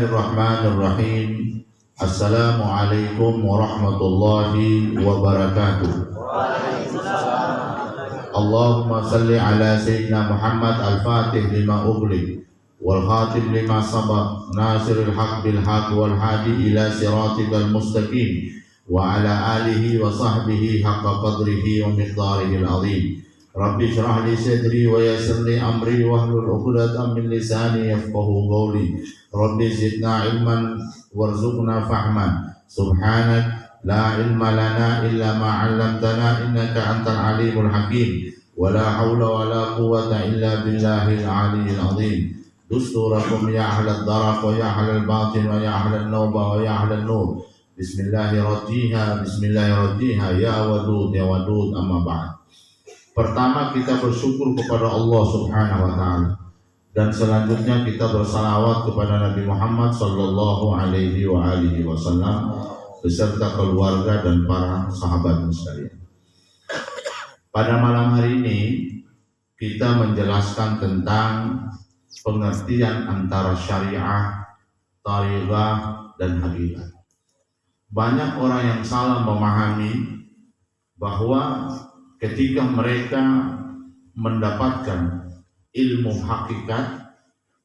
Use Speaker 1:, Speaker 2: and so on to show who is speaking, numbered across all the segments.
Speaker 1: Bismillahirrahmanirrahim. Assalamualaikum warahmatullahi wabarakatuh. Allahumma salli ala Sayyidina Muhammad al-Fatih lima ughliq wal khatim lima sabaq nasiril haq bil haq wal hadi ila siratikal mustaqim wa ala alihi wa sahbihi haqqa qadrihi wa miqdarihi al-azim. Rabbi shrah li sadri wa yassir li amri wahlul 'uqdatam min lisani yafqahu qawli. Rabbi zidna ilman warzuqna fahman. Subhanak la ilma lana illa ma 'allamtana innaka antal alimul hakim. Wa la hawla wa la quwwata illa billahil aliyyil azim. Dusturakum ya ahlad daraq wa ya ahlal batin wa ya ahlal nawba wa ya ahlal nur. Bismillahirrahmanirrahim. Ya wadud ya wadud, amma ba'd. Pertama, kita bersyukur kepada Allah Subhanahu wa ta'ala, dan selanjutnya kita bersalawat kepada Nabi Muhammad sallallahu alaihi wasallam beserta keluarga dan para sahabat sekalian. Pada malam hari ini kita menjelaskan tentang pengertian antara syariah, thariqah dan hakikat. Banyak orang yang salah memahami bahwa ketika mereka mendapatkan ilmu hakikat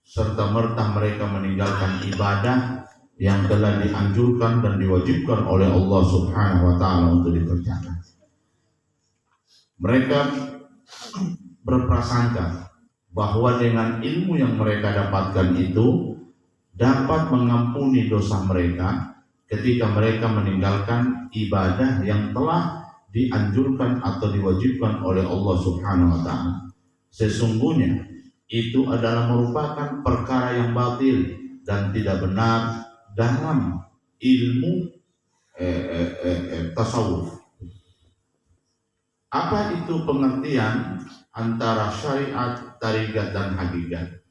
Speaker 1: serta merta mereka meninggalkan ibadah yang telah dianjurkan dan diwajibkan oleh Allah Subhanahu wa ta'ala untuk dikerjakan. Mereka berprasangka bahwa dengan ilmu yang mereka dapatkan itu dapat mengampuni dosa mereka ketika mereka meninggalkan ibadah yang telah dianjurkan atau diwajibkan oleh Allah Subhanahu wa ta'ala. Sesungguhnya itu adalah merupakan perkara yang batil dan tidak benar dalam ilmu tasawuf. Apa itu pengertian antara syariat, thariqah dan hakikat?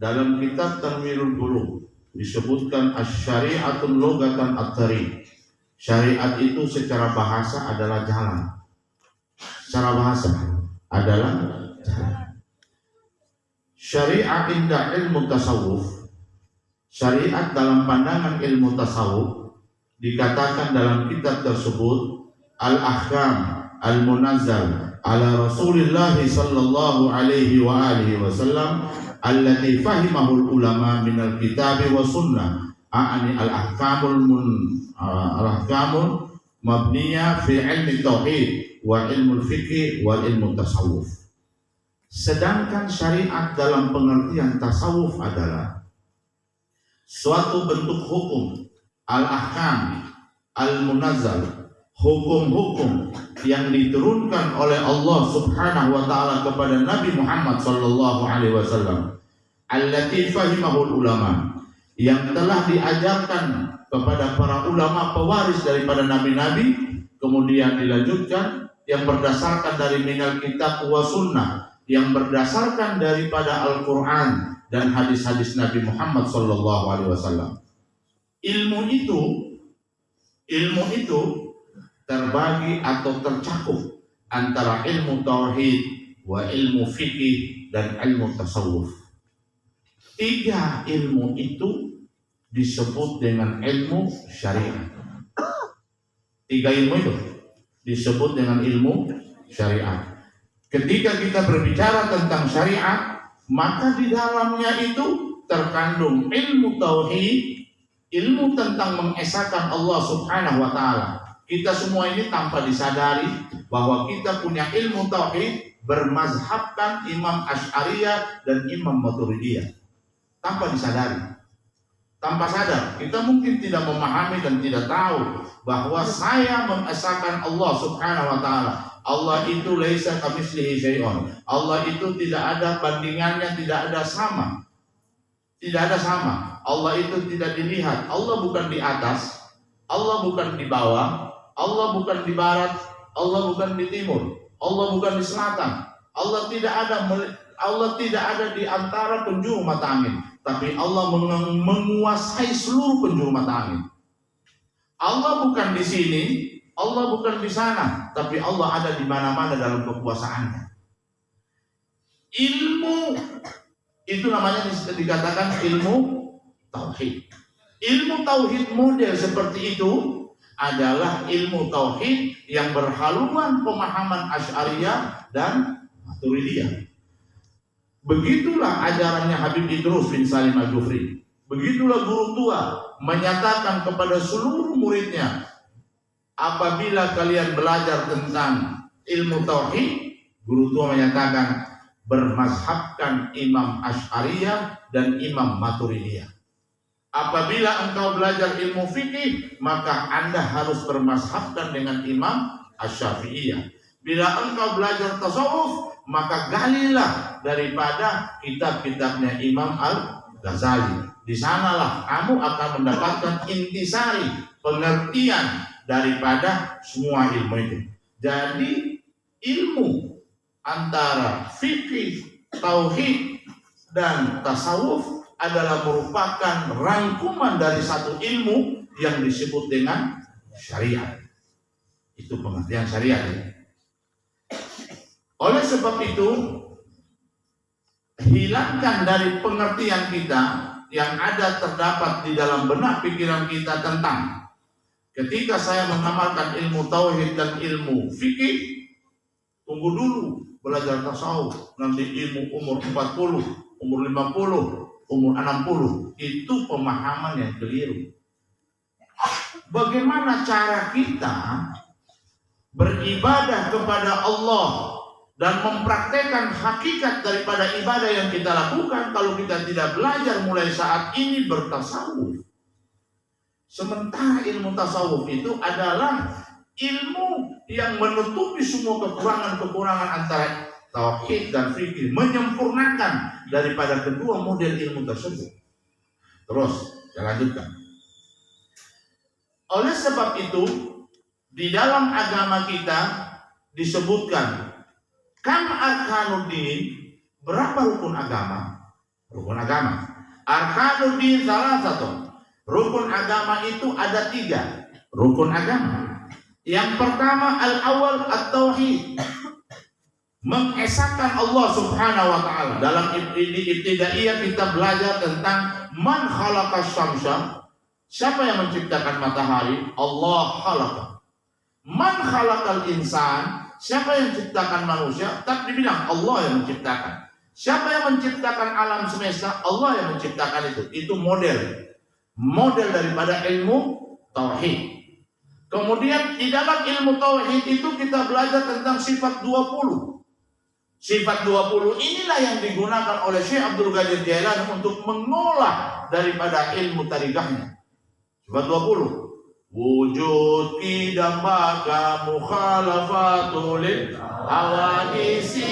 Speaker 1: Dalam kitab Tanwirul Bulugh disebutkan asy-syari'atul lughatan at-thariq. Syariat itu secara bahasa adalah jalan. Secara bahasa adalah jalan. Syariat inda ilmu tasawuf. Syariat dalam pandangan ilmu tasawuf dikatakan dalam kitab tersebut al-ahkam al-munazzal ala Rasulillah sallallahu alaihi wa alihi wasallam allati fahimahul ulama minal kitab wa sunnah. A'ani al-ahkamul mabniyah fi ilmi tauhid wa ilmu fikih wa ilmu tasawuf. Sedangkan syariat dalam pengertian tasawuf adalah suatu bentuk hukum, al-ahkam al-munazzal, hukum-hukum yang diturunkan oleh Allah Subhanahu wa ta'ala kepada Nabi Muhammad sallallahu alaihi wasallam, allati fahimahul ulama, yang telah diajarkan kepada para ulama pewaris daripada nabi-nabi, kemudian dilanjutkan yang berdasarkan dari minal kitab wa sunnah, yang berdasarkan daripada Al-Quran dan hadis-hadis Nabi Muhammad sallallahu alaihi wasallam. Ilmu itu terbagi atau tercakup antara ilmu tauhid wa ilmu fikih dan ilmu tasawuf. Tiga ilmu itu disebut dengan ilmu syariat. Tiga ilmu itu disebut dengan ilmu syariat. Ketika kita berbicara tentang syariat, maka di dalamnya itu terkandung ilmu tauhid, ilmu tentang mengesahkan Allah Subhanahu wa ta'ala. Kita semua ini tanpa disadari bahwa kita punya ilmu tauhid bermazhabkan Imam Asy'ariyah dan Imam Maturidiyah. Tanpa disadari, tanpa sadar, kita mungkin tidak memahami dan tidak tahu bahwa saya mengesahkan Allah Subhanahu wa ta'ala. Allah itu laisa kamitslihi syai'un. Allah itu tidak ada bandingannya, tidak ada sama. Tidak ada sama. Allah itu tidak dilihat. Allah bukan di atas, Allah bukan di bawah, Allah bukan di barat, Allah bukan di timur, Allah bukan di selatan. Allah tidak ada di antara penjuru mata angin, tapi Allah menguasai seluruh penjuru mata angin. Allah bukan di sini, Allah bukan di sana, tapi Allah ada di mana-mana dalam kekuasaannya. Ilmu itu namanya dikatakan ilmu tauhid. Ilmu tauhid model seperti itu adalah ilmu tauhid yang berhaluan pemahaman Asy'ariyah dan Maturidiyah. Begitulah ajarannya Habib Idrus bin Salim Al-Jufri. Begitulah guru tua menyatakan kepada seluruh muridnya, apabila kalian belajar tentang ilmu tauhid, guru tua menyatakan bermazhabkan Imam Asy'ariyah dan Imam Maturidiyah. Apabila engkau belajar ilmu fikih, maka Anda harus bermazhabkan dengan Imam Asy-Syafi'iyah. Bila engkau belajar tasawuf, maka galilah daripada kitab-kitabnya Imam Al-Ghazali. Di sanalah kamu akan mendapatkan intisari, pengertian daripada semua ilmu itu. Jadi ilmu antara fikih, tauhid, dan tasawuf adalah merupakan rangkuman dari satu ilmu yang disebut dengan syariat. Itu pengertian syariat. Oleh sebab itu, hilangkan dari pengertian kita yang ada terdapat di dalam benak pikiran kita tentang ketika saya mengamalkan ilmu tauhid dan ilmu fikih, tunggu dulu belajar tasawuf, nanti ilmu umur 40, umur 50, umur 60, itu pemahaman yang keliru. Bagaimana cara kita beribadah kepada Allah dan mempraktekkan hakikat daripada ibadah yang kita lakukan kalau kita tidak belajar mulai saat ini bertasawuf? Sementara ilmu tasawuf itu adalah ilmu yang menutupi semua kekurangan-kekurangan antara tauhid dan fikih, menyempurnakan daripada kedua model ilmu tersebut. Terus, saya lanjutkan. Oleh sebab itu, di dalam agama kita disebutkan kam arkanuddin, berapa rukun agama? Rukun agama. Arkanuddin salah satu. Rukun agama itu ada 3 rukun agama. Yang pertama al-awwal at-tauhid, mengesahkan Allah Subhanahu wa taala. Dalam ibtidaiyah kita belajar tentang man khalaqas syamsa. Siapa yang menciptakan matahari? Allah khalaqa. Man khalaqal insan, siapa yang menciptakan manusia? Tak dibilang Allah yang menciptakan. Siapa yang menciptakan alam semesta? Allah yang menciptakan itu. Itu model daripada ilmu tauhid. Kemudian di dalam ilmu tauhid itu kita belajar tentang sifat 20. Sifat 20 inilah yang digunakan oleh Syekh Abdul Qadir Jailani untuk mengolah daripada ilmu tarikahnya. Sifat 20. Wujud kidam baka mukhalafatul awadisi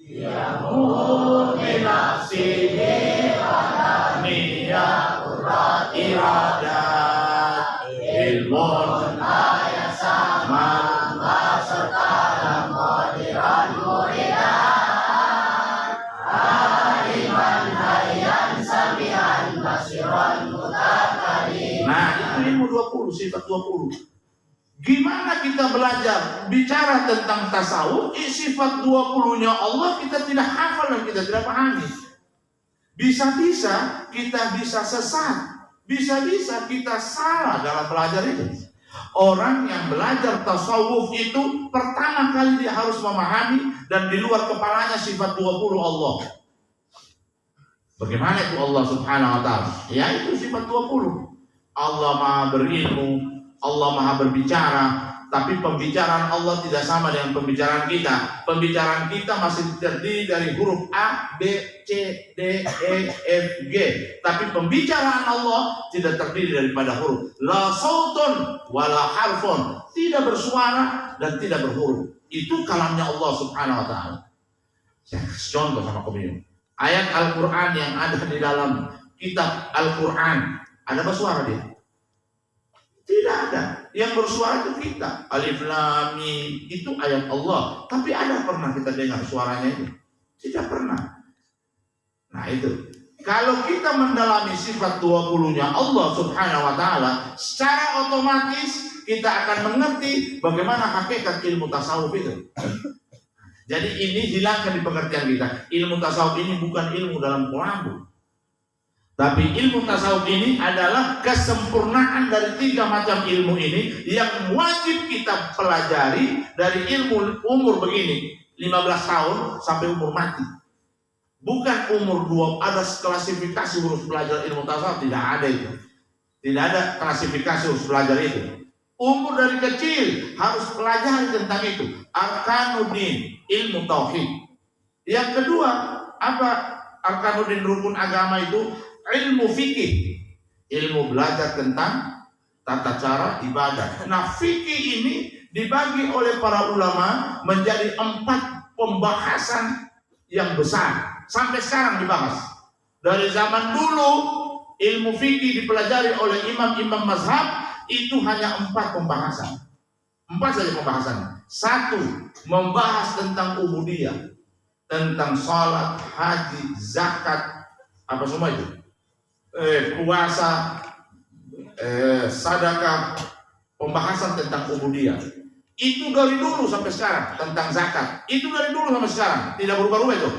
Speaker 1: yamu binafsihi ananiya urat iradat ilmun ayat sama serta modiran muridan aliman hayyan samian basiran mutakalim. Nah, itu ilmu 20, sifat 20. Gimana kita belajar bicara tentang tasawuf, sifat 20-nya Allah kita tidak hafal dan kita tidak pahami. Bisa-bisa kita bisa sesat, bisa-bisa kita salah dalam belajar itu. Orang yang belajar tasawuf itu pertama kali dia harus memahami dan di luar kepalanya sifat 20 Allah. Bagaimana itu Allah Subhanahu wa taala? Ya, itu sifat 20. Allah Maha berilmu, Allah Maha berbicara, tapi pembicaraan Allah tidak sama dengan pembicaraan kita. Pembicaraan kita masih terdiri dari huruf A, B, C, D, E, F, G. Tapi pembicaraan Allah tidak terdiri daripada huruf. La sautun wala harfun, tidak bersuara dan tidak berhuruf. Itu kalamnya Allah Subhanahu wa taala. Saya kasih contoh sama kamu. Ayat Al-Quran yang ada di dalam kitab Al-Quran, ada bersuara dia? Tidak ada. Yang bersuara itu kita. Alif Lam Mim, itu ayat Allah. Tapi ada pernah kita dengar suaranya itu? Tidak pernah. Nah itu. Kalau kita mendalami sifat 20-nya Allah Subhanahu wa taala, secara otomatis kita akan mengerti bagaimana hakikat ilmu tasawuf itu. Jadi ini hilangkan di pengertian kita. Ilmu tasawuf ini bukan ilmu dalam kelambu. Tapi ilmu tasawuf ini adalah kesempurnaan dari 3 macam ilmu ini yang wajib kita pelajari dari ilmu umur begini, 15 tahun sampai umur mati. Bukan umur 2, ada klasifikasi harus belajar ilmu tasawuf, tidak ada itu. Tidak ada klasifikasi harus belajar itu. Umur dari kecil harus pelajari tentang itu. Arkanuddin, ilmu tauhid. Yang kedua, apa arkanuddin rukun agama itu? Ilmu fikih, ilmu belajar tentang tata cara ibadah. Nah, fikih ini dibagi oleh para ulama menjadi 4 pembahasan yang besar. Sampai sekarang dibahas. Dari zaman dulu ilmu fikih dipelajari oleh imam-imam mazhab itu hanya 4 pembahasan. 4 saja pembahasannya. 1, membahas tentang ubudiyah, tentang salat, haji, zakat, apa semua itu. Puasa, sedekah, pembahasan tentang ubudiyah. Itu dari dulu sampai sekarang. Tentang zakat, itu dari dulu sampai sekarang, tidak berubah-ubah itu.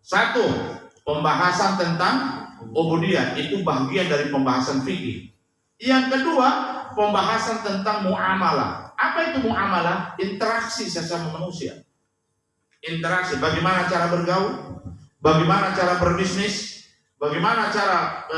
Speaker 1: 1, pembahasan tentang ubudiyah, itu bagian dari pembahasan fikih. Yang kedua, pembahasan tentang muamalah. Apa itu muamalah? Interaksi sesama manusia. Interaksi, bagaimana cara bergaul, bagaimana cara berbisnis, bagaimana cara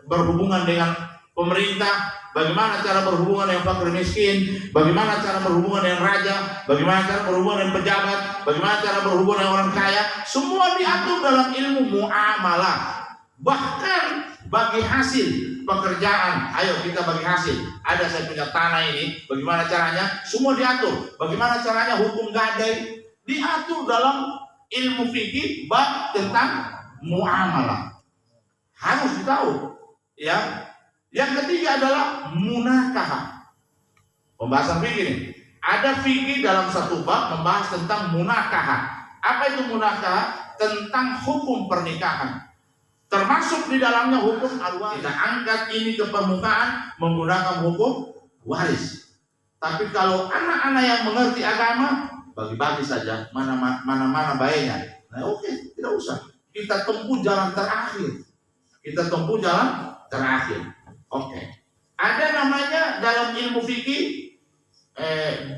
Speaker 1: berhubungan dengan pemerintah, bagaimana cara berhubungan dengan fakir miskin, bagaimana cara berhubungan dengan raja, bagaimana cara berhubungan dengan pejabat, bagaimana cara berhubungan dengan orang kaya. Semua diatur dalam ilmu muamalah. Bahkan bagi hasil pekerjaan, ayo kita bagi hasil. Ada saya punya tanah ini, bagaimana caranya? Semua diatur. Bagaimana caranya hukum gadai? Diatur dalam ilmu fikih bab tentang muamalah. Harus ditahu, ya. Yang ketiga adalah munakahah. Pembahasan fikih ini. Ada fikih dalam satu bab membahas tentang munakahah. Apa itu munakahah? Tentang hukum pernikahan. Termasuk di dalamnya hukum al-waris. Kita angkat ini ke permukaan menggunakan hukum waris. Tapi kalau anak-anak yang mengerti agama, bagi-bagi saja mana baiknya. Nah, oke, tidak usah. Kita tempuh jalan terakhir. Oke. Ada namanya dalam ilmu fikih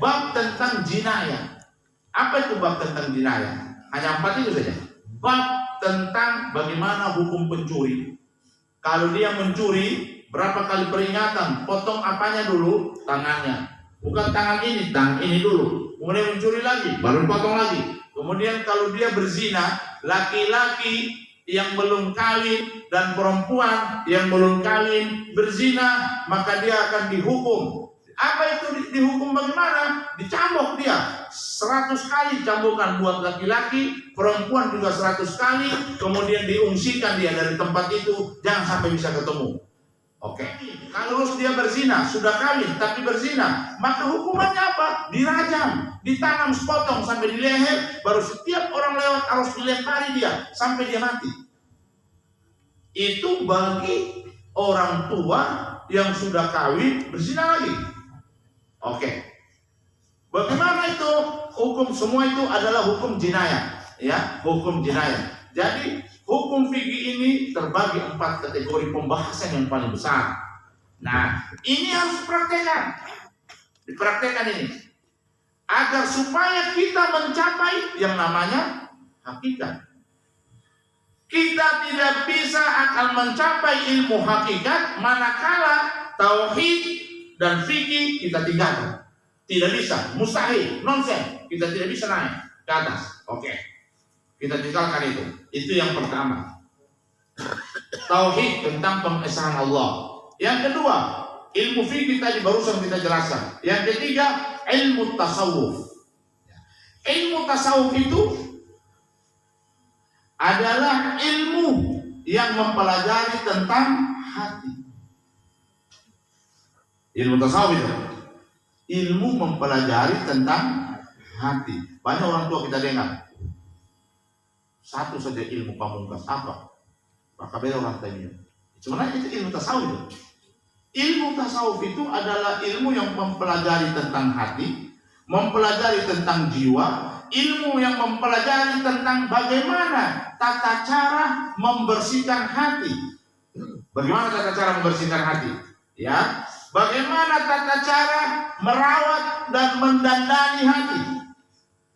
Speaker 1: bab tentang jinayah. Apa itu bab tentang jinayah? Hanya 4 itu saja. Bab tentang bagaimana hukum pencuri. Kalau dia mencuri, berapa kali peringatan? Potong apanya dulu? Tangannya. Bukan tangan ini, tangan ini dulu. Kemudian mencuri lagi, baru potong lagi. Kemudian kalau dia berzina, laki-laki yang belum kawin dan perempuan yang belum kawin berzina, maka dia akan dihukum. Apa itu dihukum bagaimana? Dicambuk dia 100 kali cambukan buat laki-laki, perempuan juga 100 kali, kemudian diungsikan dia dari tempat itu, jangan sampai bisa ketemu. Oke. Kalau dia berzina, sudah kawin tapi berzina, maka hukumannya apa? Dirajam, ditanam sepotong sampai di leher, baru setiap orang lewat harus dilempari dia sampai dia mati. Itu bagi orang tua yang sudah kawin berzina lagi. Oke. Bagaimana itu? Hukum semua itu adalah hukum jinayah, ya, hukum jinayah. Jadi hukum fikih ini terbagi 4 kategori pembahasan yang paling besar. Nah, ini harus dipraktekkan ini, agar supaya kita mencapai yang namanya hakikat. Kita tidak bisa akan mencapai ilmu hakikat manakala tauhid dan fikih kita tinggalkan. Tidak bisa, mustahil, nonsen. Kita tidak bisa naik ke atas. Oke. Kita tinggalkan itu. Itu yang pertama. Tauhid tentang pengesahan Allah. Yang kedua, ilmu fikih tadi barusan kita jelaskan. Yang ketiga, ilmu tasawuf. Ilmu tasawuf itu adalah ilmu yang mempelajari tentang hati. Ilmu tasawuf itu ilmu mempelajari tentang hati. Banyak orang tua kita dengar, satu saja ilmu pamungkas apa? Maka beda orang tanya. Sebenarnya itu ilmu tasawuf itu. Ilmu tasawuf itu adalah ilmu yang mempelajari tentang hati, mempelajari tentang jiwa, ilmu yang mempelajari tentang bagaimana tata cara membersihkan hati. Bagaimana tata cara membersihkan hati? Ya, bagaimana tata cara merawat dan mendandani hati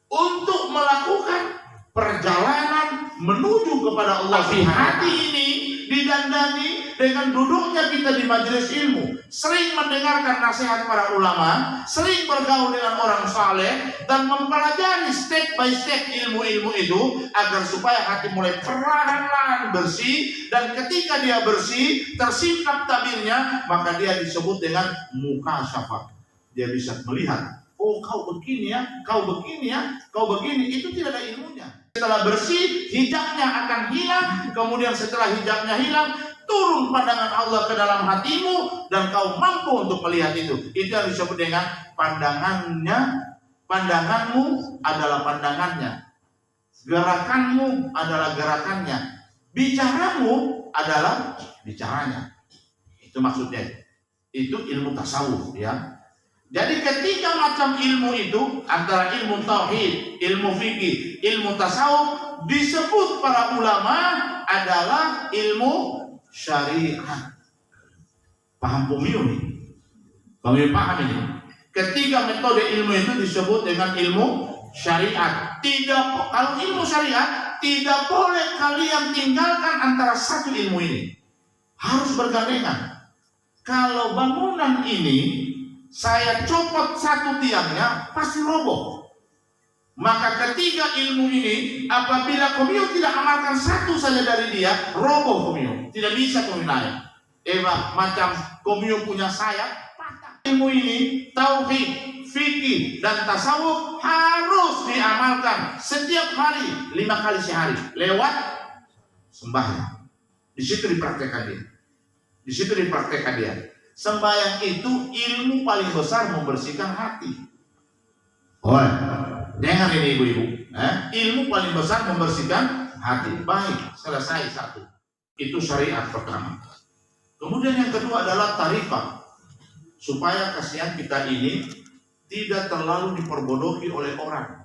Speaker 1: untuk melakukan perjalanan menuju kepada Allah. Tapi hati ini didandani dengan duduknya kita di majelis ilmu, sering mendengarkan nasihat para ulama, sering bergaul dengan orang saleh, dan mempelajari step by step ilmu-ilmu itu agar supaya hati mulai perlahan-lahan bersih, dan ketika dia bersih, tersingkap tabirnya, maka dia disebut dengan mukasyafah. Dia bisa melihat, oh kau begini ya, kau begini ya, kau begini. Itu tidak ada ilmunya. Setelah bersih, hijabnya akan hilang. Kemudian setelah hijabnya hilang, turun pandangan Allah ke dalam hatimu, dan kau mampu untuk melihat itu. Itu yang disebut dengan pandangannya. Pandanganmu adalah pandangannya, gerakanmu adalah gerakannya, bicaramu adalah bicaranya. Itu maksudnya. Itu ilmu tasawuf, ya. Jadi ketiga macam ilmu itu, antara ilmu tauhid, ilmu fikih, ilmu tasawuf, disebut para ulama adalah ilmu syariat. Paham Pomiu nih? Kami paham ini. Ketiga metode ilmu itu disebut dengan ilmu syariat. Kalau ilmu syariat, tidak boleh kalian tinggalkan antara satu ilmu ini. Harus bergandengan. Kalau bangunan ini saya copot satu tiangnya, pasti roboh. Maka ketiga ilmu ini, apabila Pomiu tidak amalkan satu saja dari dia, roboh Pomiu. Tidak bisa Pomiu naik. Macam Pomiu punya sayap, patah. Ilmu ini, tauhid, fikih, dan tasawuf harus diamalkan setiap hari, 5 kali sehari, lewat sembahyang. Di situ dipraktekkan dia. Di situ dipraktekkan dia. Sembahyang itu ilmu paling besar membersihkan hati. Oh, dengar ini ibu-ibu. Ilmu paling besar membersihkan hati. Baik, selesai satu. Itu syariat pertama. Kemudian yang kedua adalah tarifah. Supaya kasihan kita ini tidak terlalu diperbodohi oleh orang.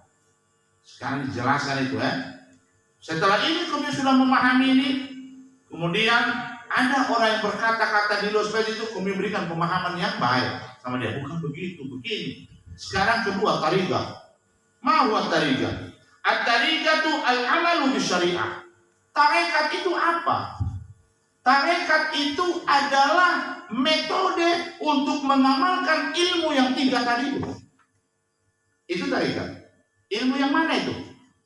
Speaker 1: Sekarang dijelaskan itu. Setelah ini kami sudah memahami ini. Kemudian ada orang yang berkata-kata di luar itu, kami berikan pemahaman yang baik sama dia. Bukan begitu, begini. Sekarang kedua, tariqah. Ma huwa tariqah? At-tariqatu al-amalu bisyariah. Tarekat itu apa? Tarekat itu adalah metode untuk mengamalkan ilmu yang 3 tadi. Itu tarekat. Ilmu yang mana itu?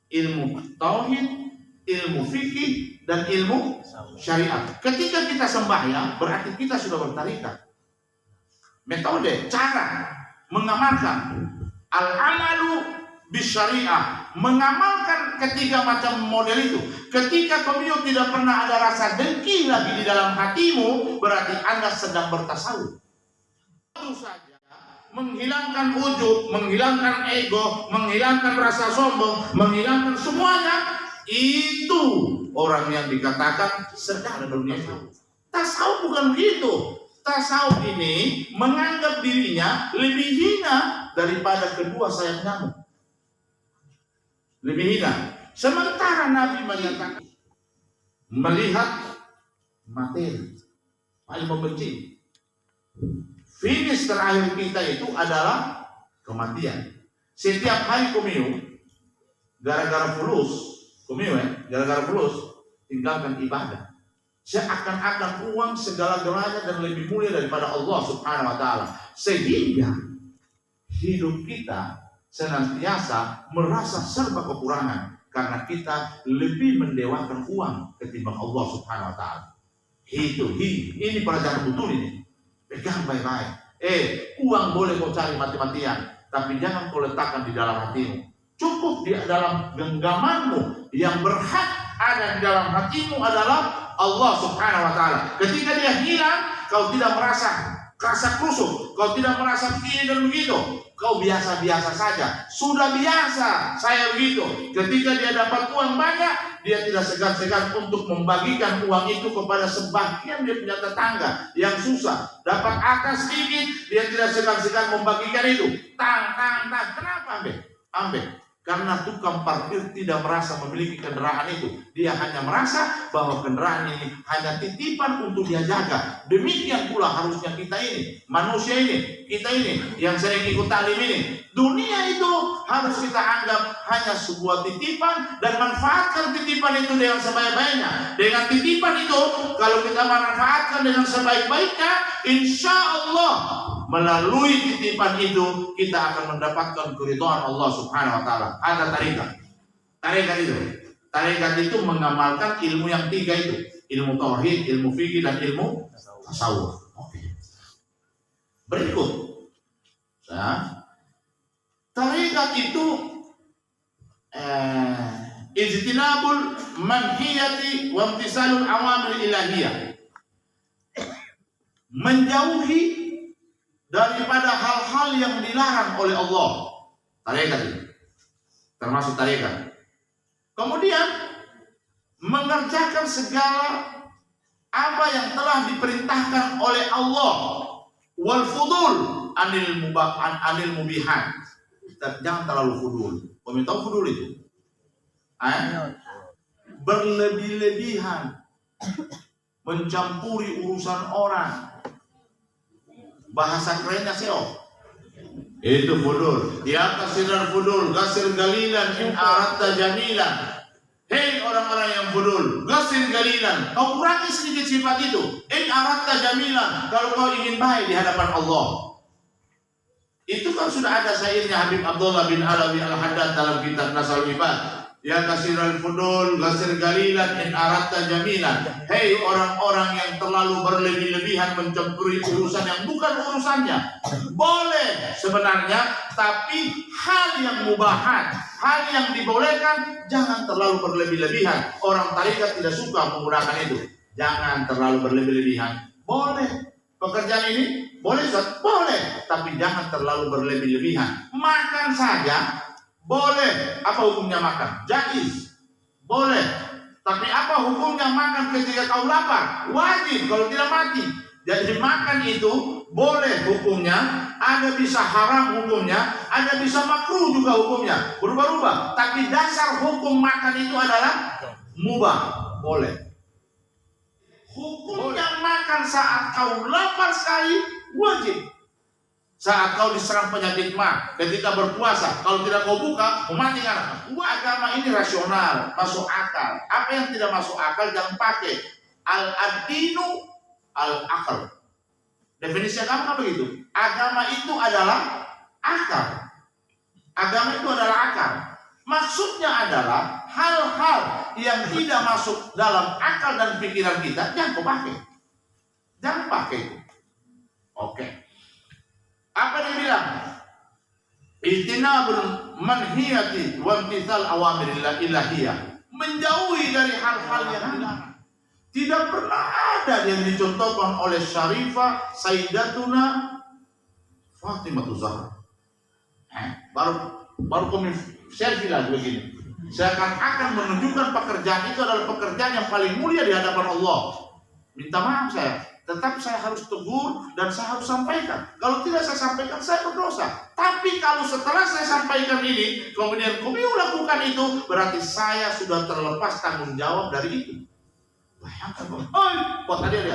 Speaker 1: Ilmu tauhid, ilmu fikih, dan ilmu syariat. Ketika kita sembahyang, berarti kita sudah bertarikat. Metode, cara mengamalkan al-amalu bisyariah, mengamalkan ketiga macam model itu. Ketika kamu tidak pernah ada rasa dengki lagi di dalam hatimu, berarti Anda sedang bertasawuf. Itu saja menghilangkan ujub, menghilangkan ego, menghilangkan rasa sombong, menghilangkan semuanya. Itu orang yang dikatakan sedang dunia tasawuf. Tasawuf bukan begitu. Tasawuf ini menganggap dirinya lebih hina daripada kedua sayap nyamuk. Lebih hina. Sementara Nabi menyatakan melihat materi paling membenci. Finish terakhir kita itu adalah kematian. Setiap hari Pomiu, gara-gara fulus, gara-gara fulus, tinggalkan ibadah. Seakan-akan uang segala-galanya dan lebih mulia daripada Allah Subhanahu wa Ta'ala. Sehingga hidup kita senantiasa merasa serba kekurangan karena kita lebih mendewakan uang ketimbang Allah Subhanahu wa Ta'ala. Ini pelajaran betul ini. Pegang baik-baik. Uang boleh kau cari mati-matian, tapi jangan kau letakkan di dalam hatimu. Cukup di dalam genggamanmu. Yang berhak ada di dalam hatimu adalah Allah Subhanahu wa Ta'ala. Ketika dia hilang, kau tidak merasa kerasa kusuk, kau tidak merasa begini dan begitu. Kau biasa-biasa saja. Sudah biasa saya begitu. Ketika dia dapat uang banyak, dia tidak segan-segan untuk membagikan uang itu kepada sebagian dia punya tetangga yang susah. Dapat atas sedikit, dia tidak segan-segan membagikan itu. Tang. Kenapa ambil? Karena tukang parkir tidak merasa memiliki kendaraan itu. Dia hanya merasa bahwa kendaraan ini hanya titipan untuk dia jaga. Demikian pula harusnya kita ini, manusia ini, kita ini, yang sering ikut taklim ini. Dunia itu harus kita anggap hanya sebuah titipan dan manfaatkan titipan itu dengan sebaik-baiknya. Dengan titipan itu, kalau kita manfaatkan dengan sebaik-baiknya, insya Allah melalui titipan itu kita akan mendapatkan keridhaan Allah Subhanahu wa taala. Ada tarikat. Tarikat itu mengamalkan ilmu yang tiga itu. Ilmu tauhid, ilmu fikih dan ilmu tasawuf. Oke. Berikut. Tarikat itu ijtinabul manhiyati wa imtisalul awamir ilahiyah. Menjauhi daripada hal-hal yang dilarang oleh Allah. Tarekat ini termasuk tarekat. Kemudian mengerjakan segala apa yang telah diperintahkan oleh Allah. Wal fudul anil mubihat. Jangan terlalu fudul. Kamu tahu fudul itu? Berlebih-lebihan, mencampuri urusan orang. Bahasa kerennya SEO itu fudul. Ya kasiran fudul, gasir galilan in aratta jamilan. Hei orang-orang yang fudul, gasir galilan, kau kurangi sedikit sifat itu. In aratta jamilan, kalau kau ingin baik di hadapan Allah. Itu kan sudah ada syairnya Habib Abdullah bin Alawi Al-Haddad dalam kitab Nasrul Ibad. Ya kasiral fudul, gasir galilan in aratta jamilan. Hei orang-orang yang terlalu berlebih-lebihan mencampuri urusan yang bukan urusannya. Boleh sebenarnya, tapi hal yang mubahat, hal yang dibolehkan, jangan terlalu berlebih-lebihan. Orang tarekat tidak suka menggunakan itu. Jangan terlalu berlebih-lebihan. Boleh. Pekerjaan ini boleh, Ustaz? Boleh, tapi jangan terlalu berlebih-lebihan. Makan saja boleh. Apa hukumnya makan? Jaiz. Boleh. Tapi apa hukumnya makan ketika kau lapar? Wajib kalau tidak mati. Jadi makan itu boleh hukumnya, ada bisa haram hukumnya, ada bisa makruh juga hukumnya. Berubah-ubah. Tapi dasar hukum makan itu adalah mubah. Boleh. Hukumnya makan saat kau lapar sekali wajib. Saat kau diserang penyakit mah, ketika berpuasa, kalau tidak kau buka, mati kan? Agama ini rasional, masuk akal. Apa yang tidak masuk akal jangan pakai. Al-adinu al-akal. Definisi agama apa begitu? Agama itu adalah akal. Agama itu adalah akal. Maksudnya adalah hal-hal yang tidak masuk dalam akal dan pikiran kita jangan kau pakai. Jangan pakai. Oke. Apa dia bilang? Ijtinabul manhiyati wa imtithal awamirillah ilahiyah. Menjauhi dari hal-hal yang dilarang. Tidak pernah ada yang dicontohkan oleh Syarifah Sayyidatuna Fatimah Zahra. Baru kami selfie lagi begini. Saya akan menunjukkan pekerjaan itu adalah pekerjaan yang paling mulia di hadapan Allah. Minta maaf saya, tetap saya harus tegur dan saya harus sampaikan. Kalau tidak saya sampaikan, saya berdosa. Tapi kalau setelah saya sampaikan ini, kemudian kami lakukan itu, berarti saya sudah terlepas tanggung jawab dari itu. Bayangkan, buat tadi dia,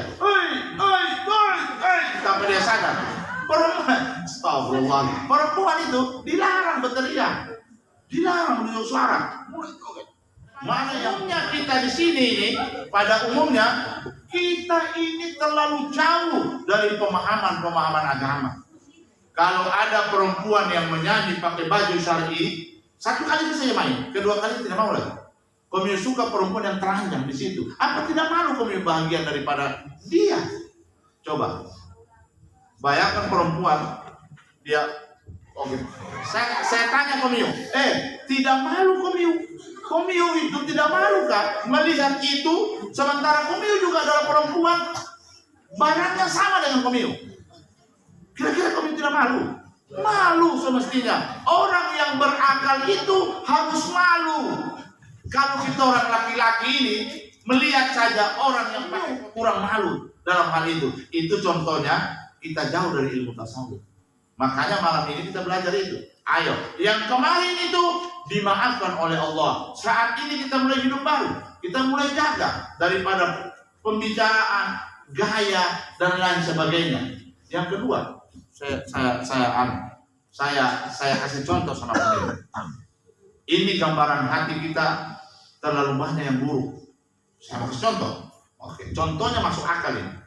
Speaker 1: sampai dia sadar. Perempuan itu dilarang berteriak, dilarang menunjuk suara. Mana yang kita di sini ini, pada umumnya kita ini terlalu jauh dari pemahaman agama. Kalau ada perempuan yang menyanyi pakai baju syar'i, satu kali bisa saya main, kedua kali tidak mau lagi. Kami suka perempuan yang teranjang di situ. Apa tidak malu kami bahagian daripada dia? Coba bayangkan perempuan dia. Oke. Saya tanya Komio, tidak malu Komio? Komio itu tidak malu kah melihat itu? Sementara Komio juga adalah perempuan, badannya sama dengan Komio. Kira-kira Komio tidak malu? Malu semestinya. Orang yang berakal itu harus malu. Kalau kita orang laki-laki ini melihat saja orang yang kurang malu dalam hal itu contohnya kita jauh dari ilmu tasawuf. Makanya malam ini kita belajar itu. Ayo, yang kemarin itu dimaafkan oleh Allah. Saat ini kita mulai hidup baru. Kita mulai jaga daripada pembicaraan, gaya dan lain sebagainya. Yang kedua, saya kasih contoh sama kalian. Ini gambaran hati kita terlalu banyak yang buruk. Saya mau kasih contoh. Oke, contohnya masuk akal ini.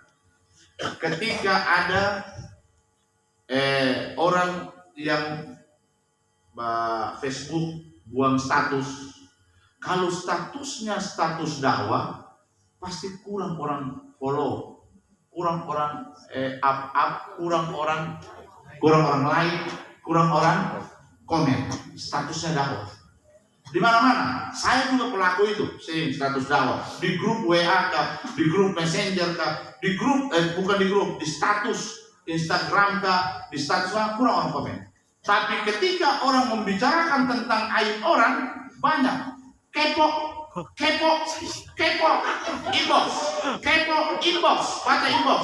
Speaker 1: Ketika ada orang yang Facebook buang status, kalau statusnya status dakwah, pasti kurang orang follow, kurang orang kurang orang like, kurang orang komen. Statusnya dakwah. Di mana-mana, saya juga pelaku itu, status dakwah di grup WA kah, di grup Messenger kah, di grup bukan di grup, di status Instagram kah, di status kurang orang komen. Tapi ketika orang membicarakan tentang aib orang, banyak kepo, inbox, baca inbox,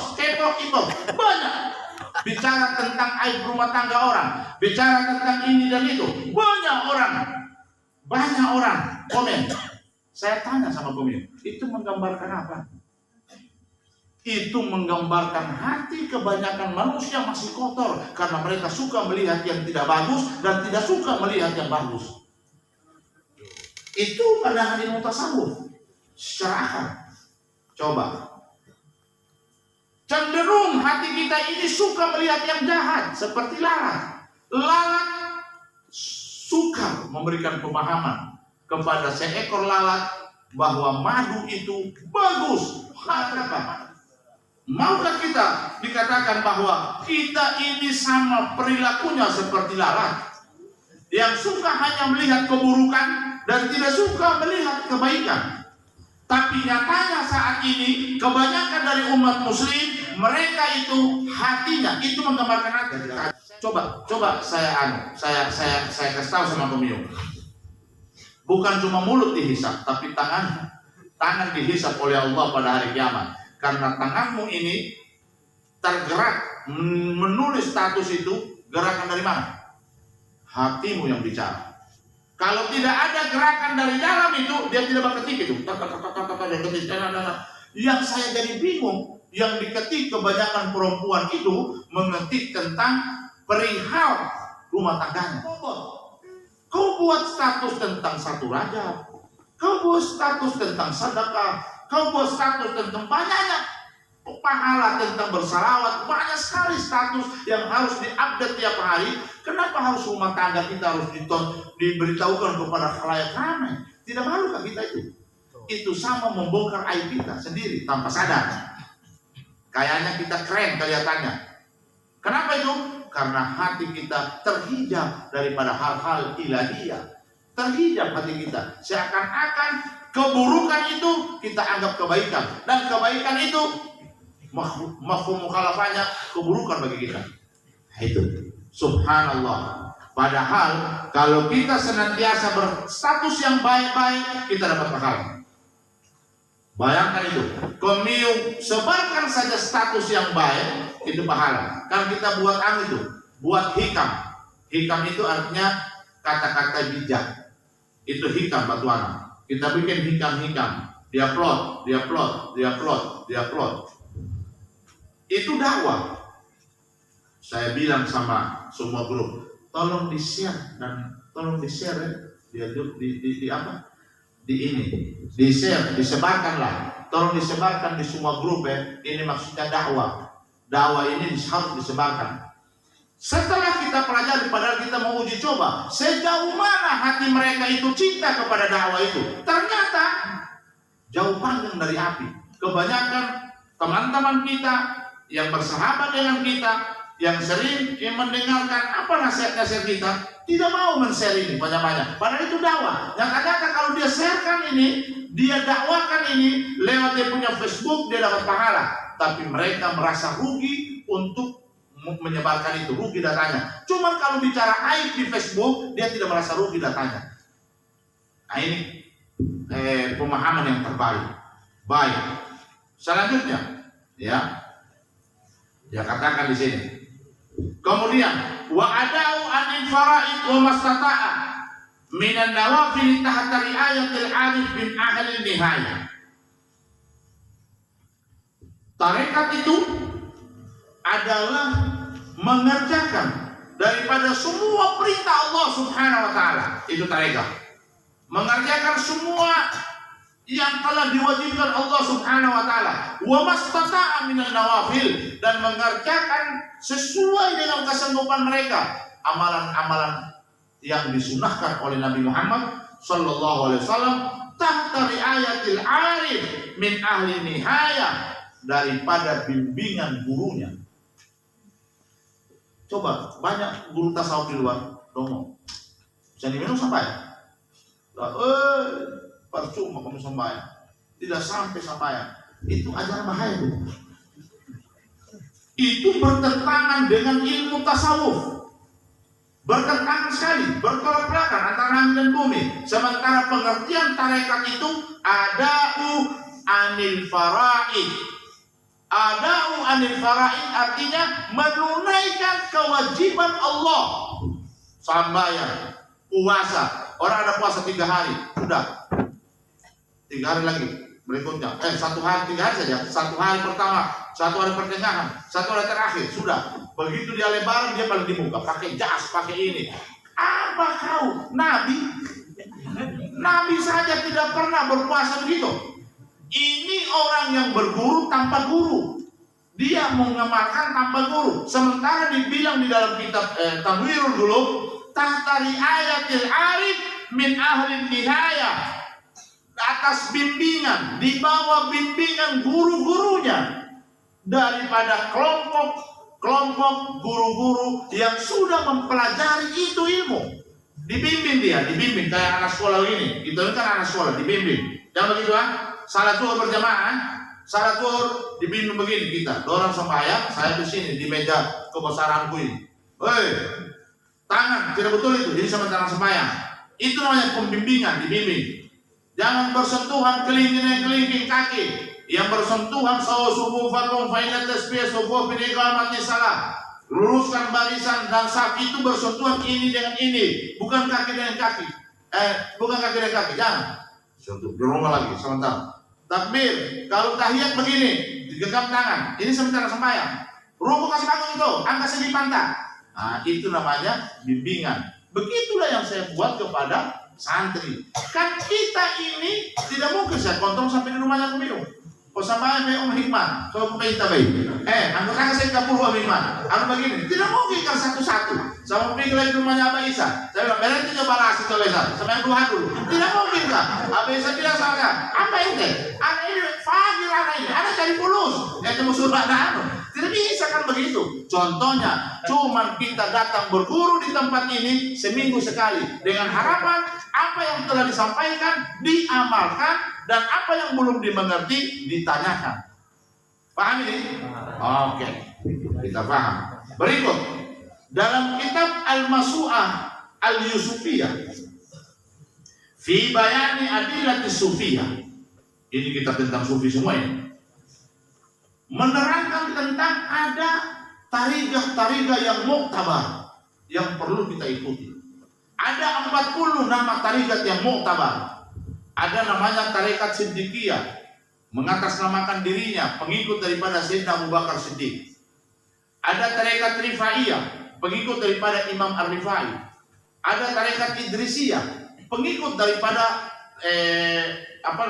Speaker 1: banyak. Bicara tentang aib rumah tangga orang, bicara tentang ini dan itu, banyak orang komen. Saya tanya sama komen, itu menggambarkan apa? Itu menggambarkan hati kebanyakan manusia masih kotor karena mereka suka melihat yang tidak bagus dan tidak suka melihat yang bagus. Itu pandangan ilmu tasawuf secara akal. Coba, cenderung hati kita ini suka melihat yang jahat seperti lalat. Lalat suka memberikan pemahaman kepada seekor lalat bahwa madu itu bagus. Kenapa? Maukah kita dikatakan bahwa kita ini sama perilakunya seperti lalat yang suka hanya melihat keburukan dan tidak suka melihat kebaikan? Tapi nyatanya saat ini kebanyakan dari umat muslim, mereka itu hatinya itu menggambarkan hati. Coba saya kasih tahu sama pemilu. Bukan cuma mulut dihisap, tapi tangan dihisap oleh Allah pada hari kiamat. Karena tanganmu ini tergerak menulis status itu, gerakan dari mana? Hatimu yang bicara. Kalau tidak ada gerakan dari dalam itu, dia tidak berketik itu. Yang saya jadi bingung, yang diketik kebanyakan perempuan itu mengetik tentang perihal rumah tangganya. Kau buat status tentang satu Rajab, kau buat status tentang sedekah, kau buat status tentang banyaknya pahala, tentang bersalawat, banyak sekali status yang harus diupdate tiap hari. Kenapa harus rumah tangga kita harus diberitahukan kepada khalayak ramai? Tidak malukah kita itu? Itu sama membongkar aib kita sendiri tanpa sadar. Kayaknya kita keren kelihatannya. Kenapa itu? Karena hati kita terhijab daripada hal-hal ilahiyah. Terhijab hati kita. Seakan-akan keburukan itu kita anggap kebaikan, dan kebaikan itu mafhum mukhalafahnya keburukan bagi kita. Itu subhanallah. Padahal kalau kita senantiasa berstatus yang baik-baik, kita dapat pahala. Bayangkan itu, kemiu sebarkan saja status yang baik, itu pahala. Kan kita buat itu, buat hikam. Hikam itu artinya kata-kata bijak. Itu hikam batuana. Kita bikin hikam-hikam, dia plot. Itu dakwah. Saya bilang sama semua grup, tolong di-share dan tolong di-share di-share, disebarkanlah. Tolong disebarkan di semua grup ya. Ini maksudnya dakwah. Dakwah ini harus disebarkan. Setelah kita pelajari, padahal kita mau uji coba sejauh mana hati mereka itu cinta kepada dakwah itu. Ternyata jauh panggang dari api. Kebanyakan teman-teman kita yang bersahabat dengan kita, yang sering mendengarkan apa nasihat-nasihat kita, tidak mau men-share ini banyak-banyak. Padahal itu dakwah. Yang kata kalau dia sharekan ini, dia dakwakan ini lewat dia punya Facebook, dia dapat pahala. Tapi mereka merasa rugi untuk menyebarkan itu, rugi datanya. Cuma kalau bicara aib di Facebook, dia tidak merasa rugi datanya. Nah ini pemahaman yang terbalik. Baik. Selanjutnya, ya katakan di sini. Kemudian wa adau anil faraid wa mastata'a minan nawafil tahta riayatil arif bin ahli nihayah. Tarekat itu adalah mengerjakan daripada semua perintah Allah Subhanahu wa taala. Itu tarekat. Mengerjakan semua yang telah diwajibkan Allah Subhanahu wa taala. Wa mastata'a minan nawafil, dan mengerjakan sesuai dengan kesanggupan mereka amalan-amalan yang disunahkan oleh Nabi Muhammad sallallahu alaihi wasallam tahta riayatil arif min ahli nihayah, daripada bimbingan gurunya. Coba banyak guru tasawuf di luar dongo. Bisa diminum sampai. Percuma kamu sembahyang. Tidak sampai sembahyang. Itu ajaran bahaya itu. Itu bertentangan dengan ilmu tasawuf. Bertentangan sekali, bertolak belakang antara langit dan bumi. Sementara pengertian tarekat itu ada'u anil faraid. Ada'u anil faraid artinya menunaikan kewajiban Allah. Sembahyang, puasa. Orang ada puasa 3 hari, sudah 3 hari lagi berikutnya. 1 hari 3 hari saja. 1 hari pertama, 1 hari pertengahan, 1 hari terakhir, sudah. Begitu dia lebaran dia paling di muka, pakai jas, pakai ini. Apa kau? Nabi saja tidak pernah berpuasa begitu. Ini orang yang berguru tanpa guru. Dia mengamalkan tanpa guru. Sementara dibilang di dalam kitab Tanwirul Qulub, tahta riayatil arif min ahli nihayah, atas bimbingan, di bawah bimbingan guru-gurunya, daripada kelompok guru-guru yang sudah mempelajari itu ilmu. Dibimbing dibimbing kayak anak sekolah ini. Itu kan anak sekolah dibimbing. Jangan begitu salat zuhur berjamaah, salat zuhur dibimbing begini kita. Dorong sembahyang, saya di sini di meja kebesaranku ini. Hei, tangan tidak betul itu, jadi sementara sembahyang. Itu namanya pembimbingan, dibimbing. Jangan bersentuhan kelingking kaki. Yang bersentuhan sawasufufakum fa inna tasbih sufuh bi iqamati salat. Luruskan barisan dan saf itu bersentuhan ini dengan ini, bukan kaki dengan kaki. Bukan kaki dengan kaki, jangan. Sentuh, berubah lagi sebentar. Takbir, kalau tahiyat begini, digenggam tangan. Ini sementara sembahyang. Rukuk kasih bangun itu, angkat sedih pantat. Nah, itu namanya bimbingan. Begitulah yang saya buat kepada santri. Kan kita ini tidak mungkin saya kontrol sampai di rumahnya aku minum. Sampai may hikmah, so kita baik. Angkat tangan saya kapur hikmah. Anu begini, tidak mungkin kan satu-satu. Sama pergi lagi rumahnya Abah Isa. Saya bilang, beres itu coba nasi coba Isa. Sampai yang dua dulu. Tidak mungkin kan? Abah Isa bilang sama apa ini? Anak ini fagil anak ini. Anak cari fulus. Itu musuh anu. Tidak bisa kan begitu. Contohnya, cuman kita datang berguru di tempat ini seminggu sekali dengan harapan apa yang telah disampaikan diamalkan dan apa yang belum dimengerti ditanyakan. Paham ini? Oke, kita paham. Berikut dalam kitab Al-Masu'ah Al-Yusufiyah fi bayani adillati sufiyah. Ini kitab tentang sufi semua ini. Menerangkan tentang ada tarikah yang muktabar yang perlu kita ikuti. Ada 40 nama tarikat yang muktabar. Ada namanya tarekat Siddiqiyah, mengatasnamakan dirinya pengikut daripada Sayyidina Abu Bakar Siddiq. Ada tarekat Rifaiyah, pengikut daripada Imam Ar-Rifai. Ada tarekat Idrisiyah, pengikut daripada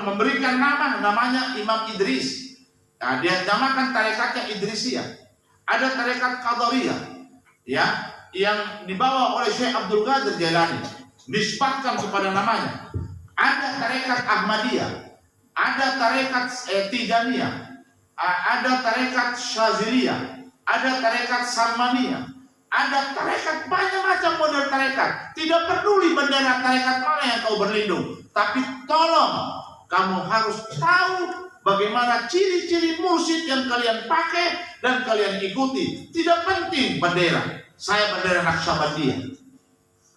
Speaker 1: memberikan namanya Imam Idris. Nah, dia namakan tarekatnya Idrisiyah. Ada tarekat Qadariyah, ya, yang dibawa oleh Syekh Abdul Qadir Jailani, nisbatkan kepada namanya. Ada tarekat Ahmadiyah, ada tarekat Tijaniyah, ada tarekat Syaziliyah, ada tarekat Salmaniyah, ada tarekat banyak macam model tarekat. Tidak peduli bendera tarekat mana yang kau berlindung, tapi tolong kamu harus tahu bagaimana ciri-ciri mursyid yang kalian pakai dan kalian ikuti. Tidak penting bendera. Saya bendera Naqsyabandiyah.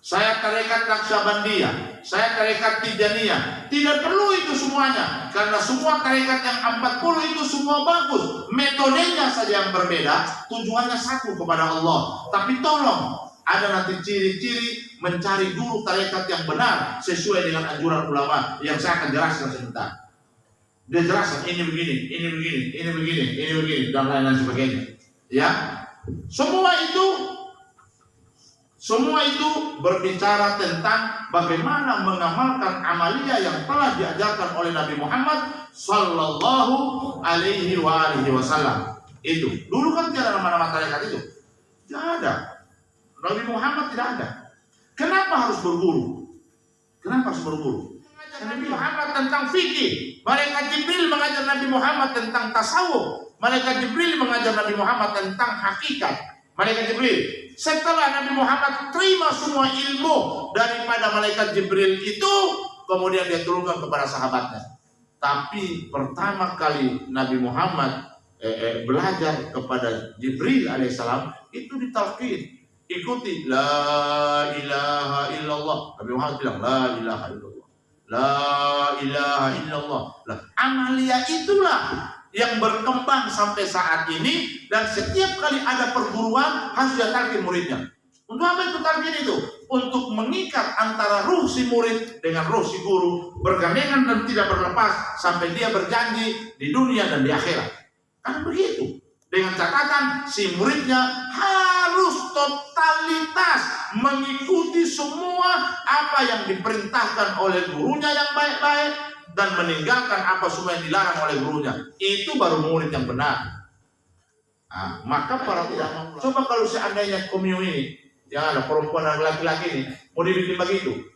Speaker 1: saya tarekat Naqsyabandiyah, saya tarekat Tijaniyah. Tidak perlu itu semuanya, karena semua tarekat yang 40 itu semua bagus. Metodenya saja yang berbeda, tujuannya satu kepada Allah. Tapi tolong, ada nanti ciri-ciri mencari guru tarekat yang benar sesuai dengan anjuran ulama yang saya akan jelaskan sebentar. Dia jelaskan ini begini, ini begini, ini begini, ini begini, dan lain-lain sebagainya. Ya, semua itu berbicara tentang bagaimana mengamalkan amalia yang telah diajarkan oleh Nabi Muhammad Sallallahu Alaihi Wasallam. Itu dulu kan tidak ada nama-nama tarekat itu, tidak ada. Nabi Muhammad tidak ada. Kenapa harus berguru? Kenapa harus berguru? Nabi Muhammad tentang fikih, malaikat Jibril mengajar Nabi Muhammad tentang tasawuf, malaikat Jibril mengajar Nabi Muhammad tentang hakikat. Malaikat Jibril, setelah Nabi Muhammad terima semua ilmu daripada malaikat Jibril itu, kemudian dia turunkan kepada sahabatnya. Tapi pertama kali Nabi Muhammad belajar kepada Jibril alaihissalam itu ditalqin. Ikuti la ilaha illallah. Nabi Muhammad bilang la ilaha illallah, la ilaha illallah. Amalia itulah yang berkembang sampai saat ini, dan setiap kali ada perguruan harus dia talqin muridnya. Untuk apa itu talqin itu? Untuk mengikat antara ruh si murid dengan ruh si guru, bergandengan dan tidak berlepas sampai dia berjanji di dunia dan di akhirat. Kan begitu. Dengan catatan si muridnya harus totalitas mengikuti semua apa yang diperintahkan oleh gurunya yang baik-baik dan meninggalkan apa semua yang dilarang oleh gurunya. Itu baru murid yang benar. Nah, maka para ulama, coba kalau seandainya komio ini yang ada perempuan dan laki-laki ini mau dibikin begitu,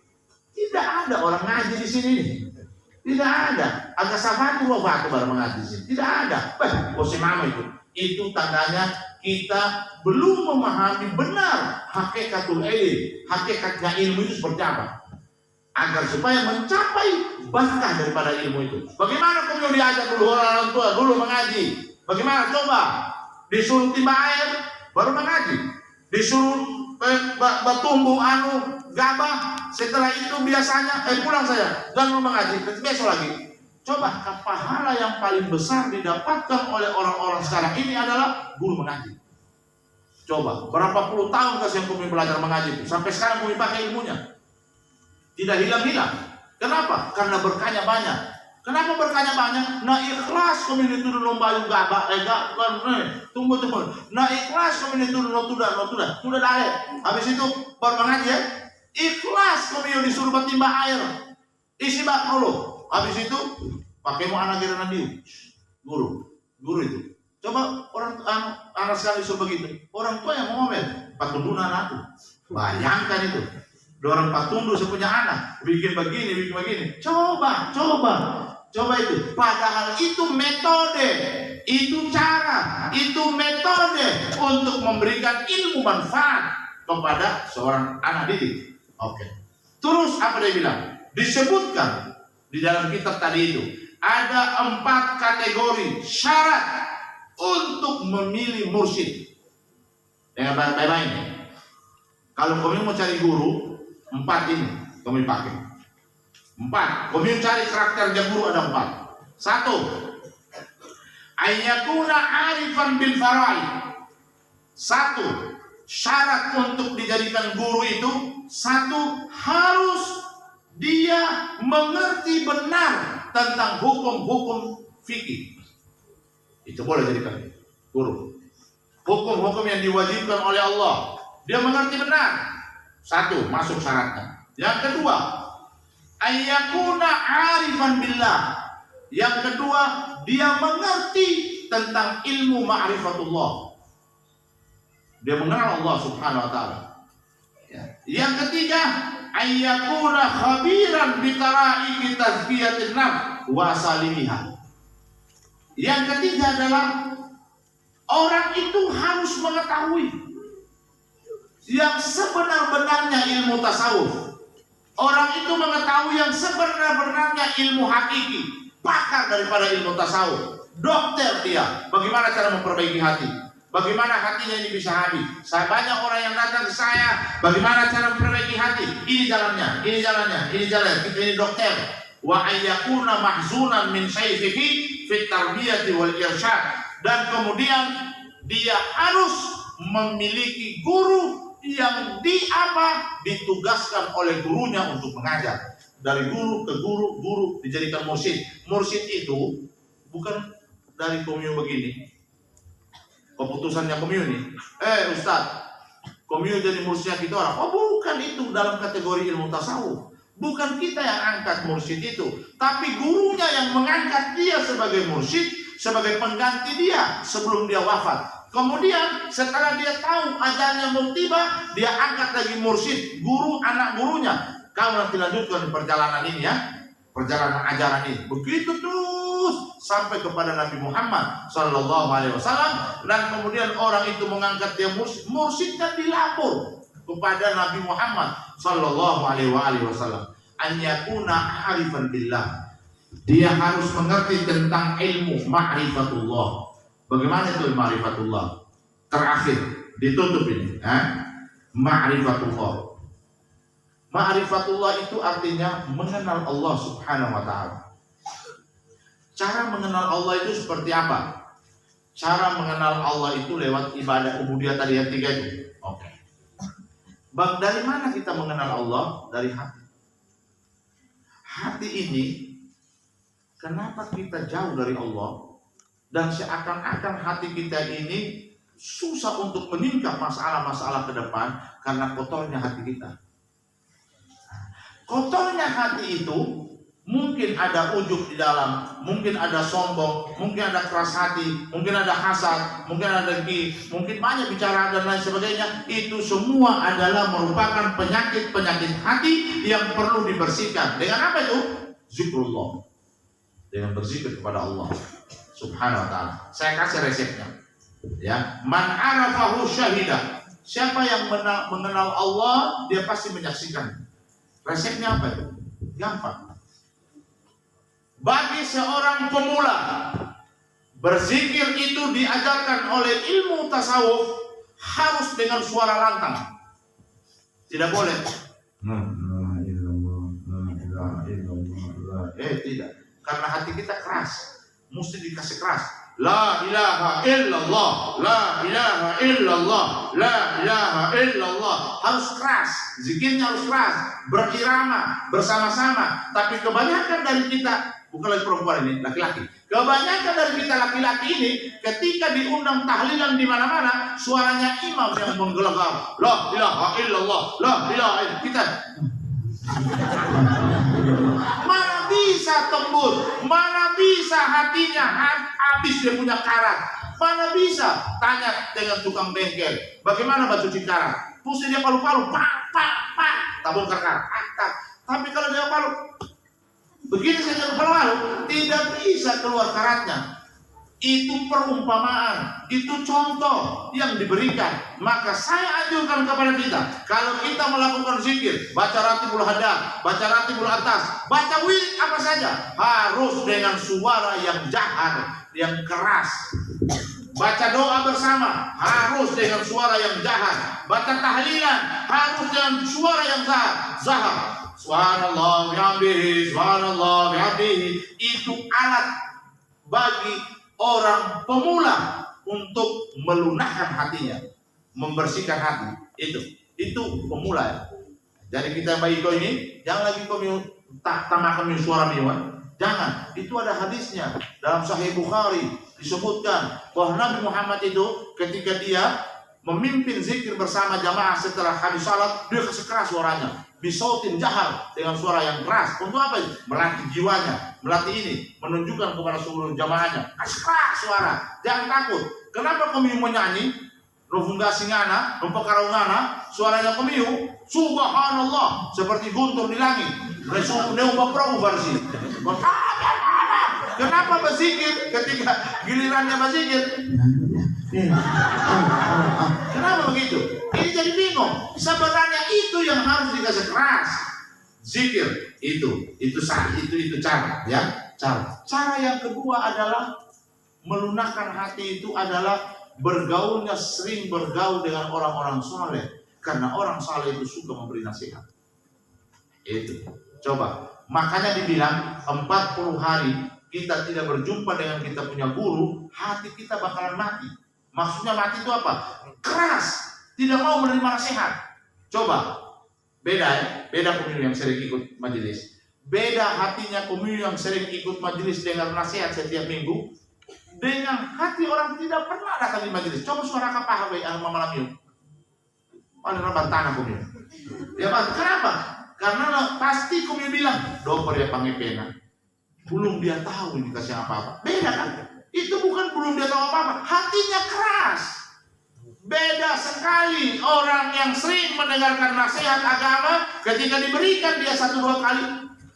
Speaker 1: tidak ada orang ngaji di sini nih. Tidak ada. Agak safatu wafatu baru mengaji di sini. Tidak ada. Mama itu tandanya kita belum memahami benar hakikatul ilm. Hakikatnya ilmu itu seperti apa? Agar supaya mencapai berkah daripada ilmu itu. Bagaimana kemudian diajak dulu orang tua dulu mengaji? Bagaimana? Coba disuruh timba air baru mengaji, disuruh bertumbuh gabah, setelah itu biasanya pulang saya dan mengaji, besok lagi. Coba pahala yang paling besar didapatkan oleh orang-orang sekarang ini adalah guru mengaji. Coba berapa puluh tahun kasih kami belajar mengaji, sampai sekarang kami pakai ilmunya. Tidak hilang-hilang. Kenapa? Karena berkahnya banyak. Kenapa berkahnya banyak? Nah ikhlas kami itu dulu bayung gabah, tunggu. Nah ikhlas kami itu dulu sudah dalek. Habis itu baru mengaji ya. Ikhlas kami disuruh bertimba air, isi bak dulu. Habis itu pakai mau anak kira guru itu. Coba orang anak sekali disuruh begitu. Orang tua yang ngomel, patundun anakku. Bayangkan itu. Dorong patundu sepunya anak, bikin begini. Coba itu. Padahal itu metode, itu cara, itu metode untuk memberikan ilmu manfaat kepada seorang anak didik. Oke. Terus apa dia bilang? Disebutkan di dalam kitab tadi itu ada 4 kategori syarat untuk memilih mursyid. Dengan baik-baik. Kalau kamu mau cari guru, 4 ini kami pakai. 4. Kami cari karakternya guru ada 4. 1. Ayyakuna arifan bil faraid. 1. Syarat untuk dijadikan guru itu 1. Harus dia mengerti benar tentang hukum-hukum fikih. Itu boleh jadikan guru. Hukum-hukum yang diwajibkan oleh Allah, dia mengerti benar. 1, masuk syaratnya. Yang kedua, ayyakuna arifan billah. Yang kedua, dia mengerti tentang ilmu ma'rifatullah. Dia mengenal Allah Subhanahu wa taala. Yang ketiga, ayyakuna khabiran bi tara'iqi tazkiyatin nafs wa salimiha. Yang ketiga adalah orang itu harus mengetahui yang sebenar-benarnya ilmu tasawuf. Orang itu mengetahui yang sebenar-benarnya ilmu hakiki, pakar daripada ilmu tasawuf. Dokter dia, bagaimana cara memperbaiki hati. Bagaimana hatinya ini bisa habis? Banyak orang yang datang ke saya, bagaimana cara memperbaiki hati? Ini jalannya, ini jalannya, ini jalannya. Kita ini dokter. Wa ayyakuna mahzunan min syaifihi fit tarbiyati wal irsyad. Dan kemudian dia harus memiliki guru yang ditugaskan oleh gurunya untuk mengajar. Dari guru ke guru, guru dijadikan mursyid. Mursyid itu bukan dari komio begini. Keputusannya komio nih. Ustaz, komio jadi mursyid kita orang. Oh bukan, itu dalam kategori ilmu tasawuf. Bukan kita yang angkat mursyid itu, tapi gurunya yang mengangkat dia sebagai mursyid, sebagai pengganti dia sebelum dia wafat. Kemudian setelah dia tahu ajalnya mau tiba, dia angkat lagi mursyid, guru anak gurunya. Kamu nanti lanjutkan perjalanan ini ya, perjalanan ajaran ini. Begitu terus sampai kepada Nabi Muhammad Sallallahu Alaihi Wasallam, dan kemudian orang itu mengangkat dia mursyid, mursyidnya dilapor kepada Nabi Muhammad Sallallahu Alaihi Wasallam. An yakuna arifan billah. Dia harus mengerti tentang ilmu ma'rifatullah. Bagaimana itu ma'rifatullah? Terakhir ditutup ini, ma'rifatullah. Ma'rifatullah itu artinya mengenal Allah Subhanahu wa taala. Cara mengenal Allah itu seperti apa? Cara mengenal Allah itu lewat ibadah ubudiyah tadi yang 3 itu. Oke. Dari mana kita mengenal Allah? Dari hati. Hati ini, kenapa kita jauh dari Allah? Dan seakan-akan hati kita ini susah untuk meningkat masalah-masalah ke depan karena kotornya hati kita. Kotornya hati itu mungkin ada ujub di dalam, mungkin ada sombong, mungkin ada keras hati, mungkin ada hasad, mungkin ada dengki, mungkin banyak bicara dan lain sebagainya. Itu semua adalah merupakan penyakit-penyakit hati yang perlu dibersihkan. Dengan apa itu? Zikrullah. Dengan berzikir kepada Allah Subhanahu wa taala. Saya kasih resepnya. Ya, man arafahu syahidah. Siapa yang mengenal Allah, dia pasti menyaksikan. Resepnya apa itu? Gampang. Bagi seorang pemula, berzikir itu diajarkan oleh ilmu tasawuf harus dengan suara lantang. Tidak boleh. Tidak. Karena hati kita keras. Mesti dikasih keras. La ilaha illallah, la ilaha illallah, la ilaha illallah. Harus keras, zikirnya harus keras, berirama, bersama-sama. Tapi kebanyakan dari kita, bukan lagi perempuan ini, laki-laki. Kebanyakan dari kita laki-laki ini, ketika diundang tahlilan di mana-mana, suaranya imam yang menggelegar. La ilaha illallah, la ilaha illallah. Kita mana bisa tembus, mana bisa hatinya habis dia punya karat, mana bisa tanya dengan tukang bengkel, bagaimana baju karat, pusing dia palu-palu, pak, tabung karat, tapi kalau dia palu, begini saja palu-palu, tidak bisa keluar karatnya. Itu perumpamaan, itu contoh yang diberikan. Maka saya anjurkan kepada kita, kalau kita melakukan zikir, baca Ratibul Hadad, baca Ratibul Atas, baca wirid apa saja, harus dengan suara yang jahar, yang keras. Baca doa bersama, harus dengan suara yang jahar. Baca tahlilan, harus dengan suara yang zahar. Subhanallah bihamdihi, subhanallah bihamdihi. Itu alat bagi orang pemula untuk melunakkan hatinya, membersihkan hati. Itu pemula ya. Jadi kita bayi kau ini jangan lagi kau tamakan suara miwan. Jangan. Itu ada hadisnya dalam Sahih Bukhari disebutkan bahwa Nabi Muhammad itu ketika dia memimpin zikir bersama jamaah setelah habis salat, dia kasih keras suaranya. Bisautin jahar, dengan suara yang keras. Untuk apa? Melatih jiwanya, melatih ini, menunjukkan kepada seluruh jamaahnya. Kasih keras suara, jangan takut. Kenapa kami menyanyi? Rufungga singana, rumpakaraungana, suaranya kemiu, subhanallah, seperti guntur di langit. Kenapa berzikir ketika gilirannya berzikir? Kenapa begitu? Ini jadi bingung. Sebenarnya itu yang harus dikasih keras. Zikir itu cara, ya. Cara yang kedua adalah melunakkan hati itu adalah bergaulnya sering bergaul dengan orang-orang saleh, karena orang saleh itu suka memberi nasihat. Itu. Coba, makanya dibilang 40 hari kita tidak berjumpa dengan kita punya guru, hati kita bakalan mati. Maksudnya mati itu apa? Keras, tidak mau menerima nasihat. Coba, beda ya, beda pemilu yang sering ikut majelis. Beda hatinya pemilu yang sering ikut majelis dengar nasihat setiap minggu, dengan hati orang tidak pernah datang di majelis. Coba suara kapah yang malam yuk. Paling rapat tanah pemilu. Ya Pak, kenapa? Karena pasti kami bilang, dokter ya panggil pena. Belum dia tahu ini kasih apa-apa. Beda kan? Itu bukan belum dia tahu apa-apa. Hatinya keras. Beda sekali orang yang sering mendengarkan nasihat agama, ketika diberikan dia 1-2 kali.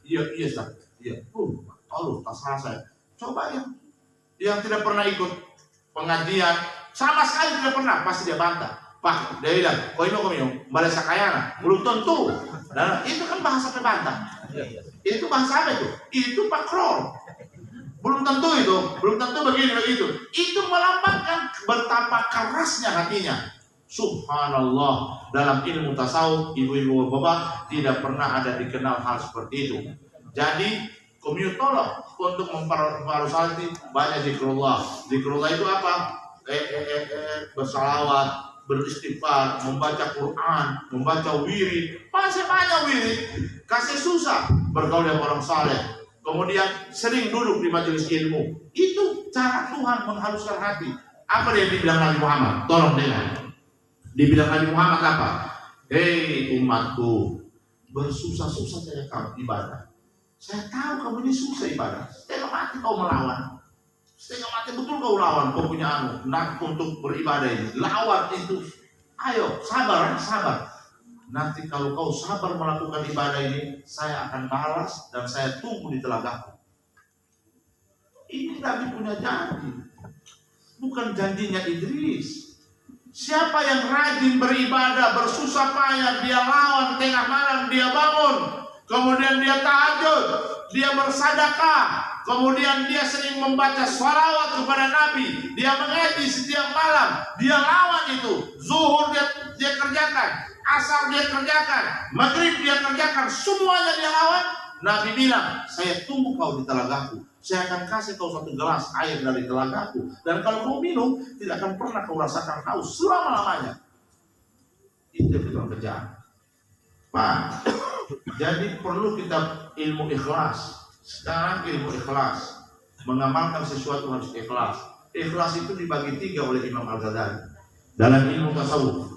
Speaker 1: Iya, Ustaz. Iya. Tak salah saya. Coba yang tidak pernah ikut pengajian, sama sekali tidak pernah, pasti dia bantah. Pak, dia bilang, koino, balas sakayana. Belum tentu. Nah, itu kan bahasa pembantah. Itu bahasa apa itu? Itu pakrol. Belum tentu itu, belum tentu begini begitu. Itu melambangkan betapa kerasnya hatinya. Subhanallah, dalam ilmu tasawuf, ibu-ibu bapak tidak pernah ada dikenal hal seperti itu. Jadi, kami tolong untuk memperbarui hati banyak zikrullah. Zikrullah itu apa? Bersalawat, beristighfar, membaca Quran, membaca wirid, masih banyak wirid. Kasih susah bergaul dengan orang saleh, kemudian sering duduk di majelis ilmu. Itu cara Tuhan menghaluskan hati. Apa yang dibilang Nabi Muhammad? Tolong dengar. Dibilang Nabi Muhammad apa? Hei umatku, bersusah-susah saya kamu ibadah. Saya tahu kamu ini susah ibadah. Setengah mati kau melawan. Setengah mati betul kau lawan. Kau punya untuk beribadah ini. Lawan itu. Ayo, sabar. Nanti kalau kau sabar melakukan ibadah ini, saya akan balas dan saya tunggu di telagaku. Ini Nabi punya janji. Bukan janjinya Idris. Siapa yang rajin beribadah, bersusah payah, dia lawan tengah malam, dia bangun. Kemudian dia tahajud, dia bersedekah, kemudian dia sering membaca shalawat kepada Nabi, dia mengaji setiap malam, dia lawan itu. Zuhur dia kerjakan, asar dia kerjakan, maghrib dia kerjakan, semuanya dia lawan. Nabi bilang, saya tunggu kau di telagaku, saya akan kasih kau 1 gelas air dari telagaku, dan kalau kau minum, tidak akan pernah kau rasakan haus selama-lamanya. Itu yang kerjaan. Pak, jadi perlu kita ilmu ikhlas. Sekarang ilmu ikhlas, mengamalkan sesuatu harus ikhlas. Ikhlas itu dibagi 3 oleh Imam Al-Ghazali dalam ilmu tasawuf.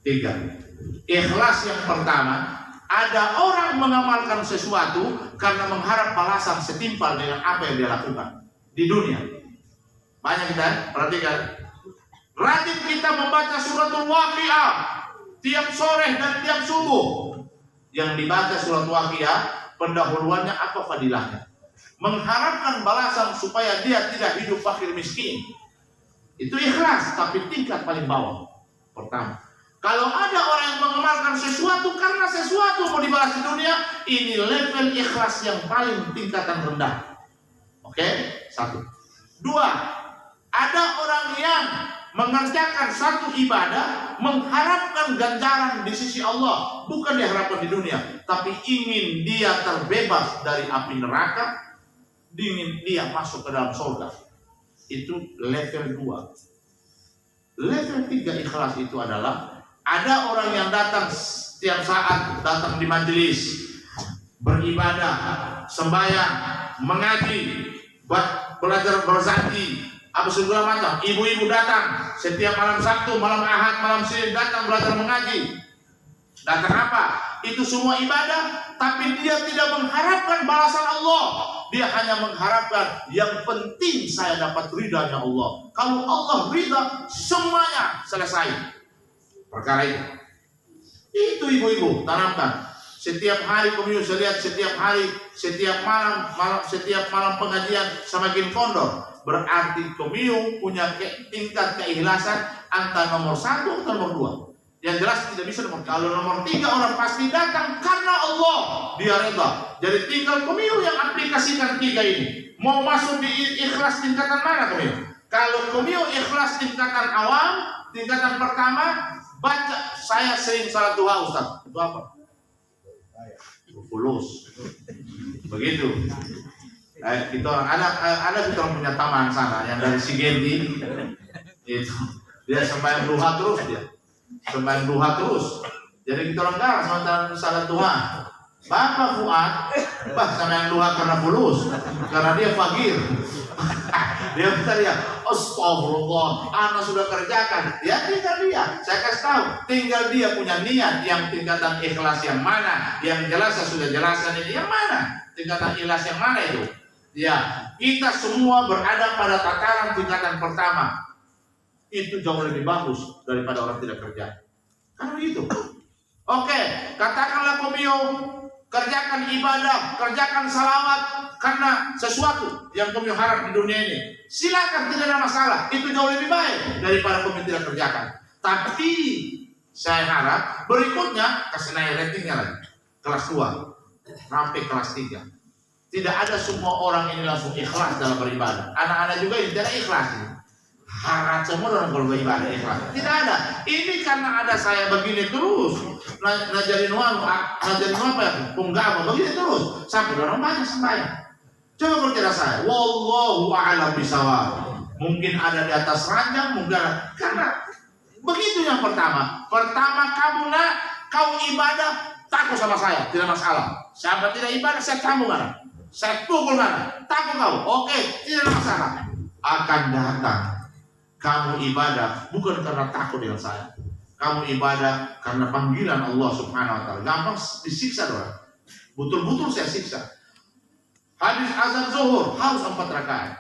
Speaker 1: 3. Ikhlas yang pertama, ada orang mengamalkan sesuatu karena mengharap balasan setimpal dengan apa yang dia lakukan di dunia. Banyak kita perhatikan. Rajin kita membaca suratul Waqiah tiap sore dan tiap subuh. Yang dibaca surat Waqiah, pendahuluannya apa fadilahnya? Mengharapkan balasan supaya dia tidak hidup fakir miskin. Itu ikhlas, tapi tingkat paling bawah. Pertama, kalau ada orang yang mengamalkan sesuatu karena sesuatu mau dibalas di dunia, ini level ikhlas yang paling tingkatan rendah. Oke? 1. 2, ada orang yang mengerjakan satu ibadah mengharapkan ganjaran di sisi Allah, bukan diharapkan di dunia, tapi ingin dia terbebas dari api neraka, ingin dia masuk ke dalam surga. Itu level 2. Level 3 ikhlas itu adalah ada orang yang datang setiap saat, datang di majelis, beribadah, sembahyang, mengaji, belajar berzaki, apa segala macam. Ibu-ibu datang setiap malam Sabtu, malam Ahad, malam Senin datang belajar mengaji. Datang apa? Itu semua ibadah, tapi dia tidak mengharapkan balasan Allah. Dia hanya mengharapkan yang penting saya dapat ridhanya Allah. Kalau Allah ridha, semuanya selesai. Perkara itu. Itu ibu-ibu tanamkan. Setiap hari kami lihat, setiap hari, setiap malam pengajian semakin pondok. Berarti kami punya tingkat keikhlasan antara nomor 1 atau nomor 2. Yang jelas tidak bisa nomor. Kalau nomor 3 orang pasti datang karena Allah, dia reda. Jadi tinggal kami yang aplikasikan 3 ini. Mau masuk di ikhlas tingkatan mana kami? Kalau komio ikhlas tingkatan awam, tingkatan pertama, baca, saya sering salat duha Ustaz. Itu apa? Fulus. Begitu. Kita ada kita orang punya taman sana yang dari Sigenti itu dia sembahyang duha terus dia. Sembahyang duha terus. Jadi kita orang garang sama salat duha. Bapak Fuad, sembahyang duha karena fulus, karena dia fakir. Dia bentar ya, astagfirullah, anak sudah kerjakan. Ya tinggal dia, saya kasih tahu, tinggal dia punya niat yang tingkatan ikhlas yang mana, yang jelas saya sudah jelaskan ini yang mana, tingkatan ikhlas yang mana itu. Ya, kita semua berada pada tataran tingkatan pertama. Itu jauh lebih bagus daripada orang tidak kerja. Kan begitu. Oke, katakanlah komio, kerjakan ibadah, kerjakan salawat karena sesuatu yang komio harap di dunia ini. Silakan, tidak ada masalah. Itu jauh lebih baik daripada komio tidak kerjakan. Tapi saya harap berikutnya kasih naik ratingnya lagi. Kelas 2 sampai kelas 3. Tidak ada semua orang ini langsung ikhlas dalam beribadah. Anak-anak juga yang tidak ikhlas. Harap semua orang kalau beribadah ikhlas. Tidak ada. Ini karena ada saya begini terus. Ngajarin apa ya? Punggama begini terus. Sampai orang banyak sembahyang. Coba kerja saya. Wallahu a'lam bishawab. Mungkin ada di atas ranjang, mungkin ada. Karena begitu yang pertama. Pertama kau ibadah takut sama saya, tidak masalah. Siapa tidak ibadah, saya sambung anak. Saya pukul mana? Takut kau? Oke, tidak masalah. Akan datang kamu ibadah bukan karena takut dengan saya. Kamu ibadah karena panggilan Allah Subhanahu wa taala. Gampang disiksa doang. Betul-betul saya siksa. Habis azan zuhur harus 4 rakaat.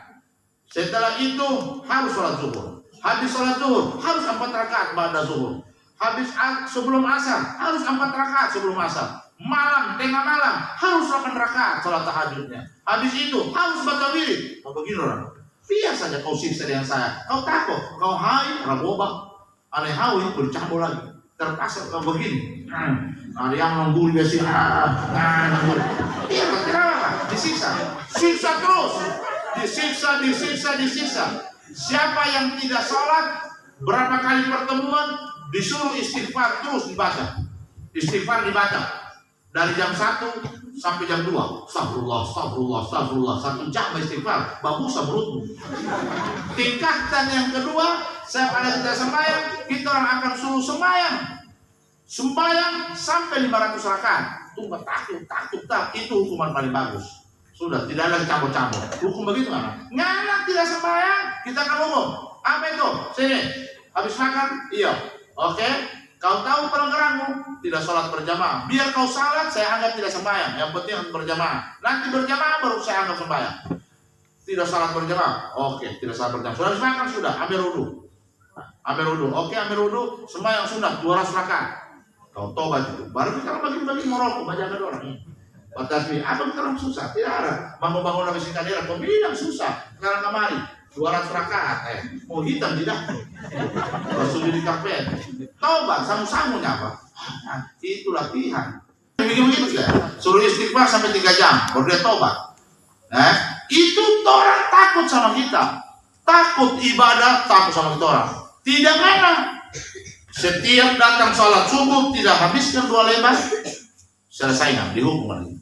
Speaker 1: Setelah itu harus sholat zuhur. Habis sholat zuhur harus 4 rakaat ba'da zuhur. Habis sebelum asar harus 4 rakaat sebelum asar. Malam, tengah malam harus 8 rakaat sholat tahajudnya. Habis itu harus baca wirid. Kau begini orang. Biar saja kau siksa dengan saya. Kau takut, kau hai, raboba, aneh hawi bercampur lagi. Terpaksa kau begini. Ada yang nunggu biasa. Iya, kenapa? Disiksa, siksa terus. Disiksa. Siapa yang tidak sholat, berapa kali pertemuan disuruh istighfar terus dibaca. Istighfar dibaca. Dari jam 1 sampai jam 2. Astagfirullah. 1 jam istighfar. Bagus menurutmu. Tingkatan yang kedua, saya pada tidak sembahyang, kita orang akan suruh sembahyang. Sembahyang sampai 500 rakaat. Tunggu takut. Itu hukuman paling bagus. Sudah, tidak ada campur-campur. Hukum begitu kan? Nganak tidak sembahyang, kita akan umum. Apa itu? Sini. Habis makan? Iya. Oke. Kau tahu pelanggaranmu, tidak sholat berjamaah. Biar kau salat, saya anggap tidak sembahyang. Yang penting harus berjamaah. Nanti berjamaah baru saya anggap sembahyang. Tidak sholat berjamaah. Oke, tidak sholat berjamaah. Sudah makan sudah, ambil wudu. Oke, ambil wudu. Sembahyang sunnah 200 rakaat. Kau tobat itu. Baru kita bagi-bagi merokok, baca ada orang. Batasmi, apa kita orang susah? Tidak ada. Bangun-bangun habis kadera, kau bilang susah. Sekarang kemari. 200 rakaat, mau hitam tidak? Rasul di karpet. Taubat, samu-samunya apa? Itu latihan. Begitu ya. Suruh istighfar sampai 3 jam, baru dia taubat. Itu orang takut sama kita. Takut ibadah, takut sama kita orang. Tidak mana. Setiap datang sholat subuh tidak habiskan 2 lembar, selesai nggak dihukum lagi.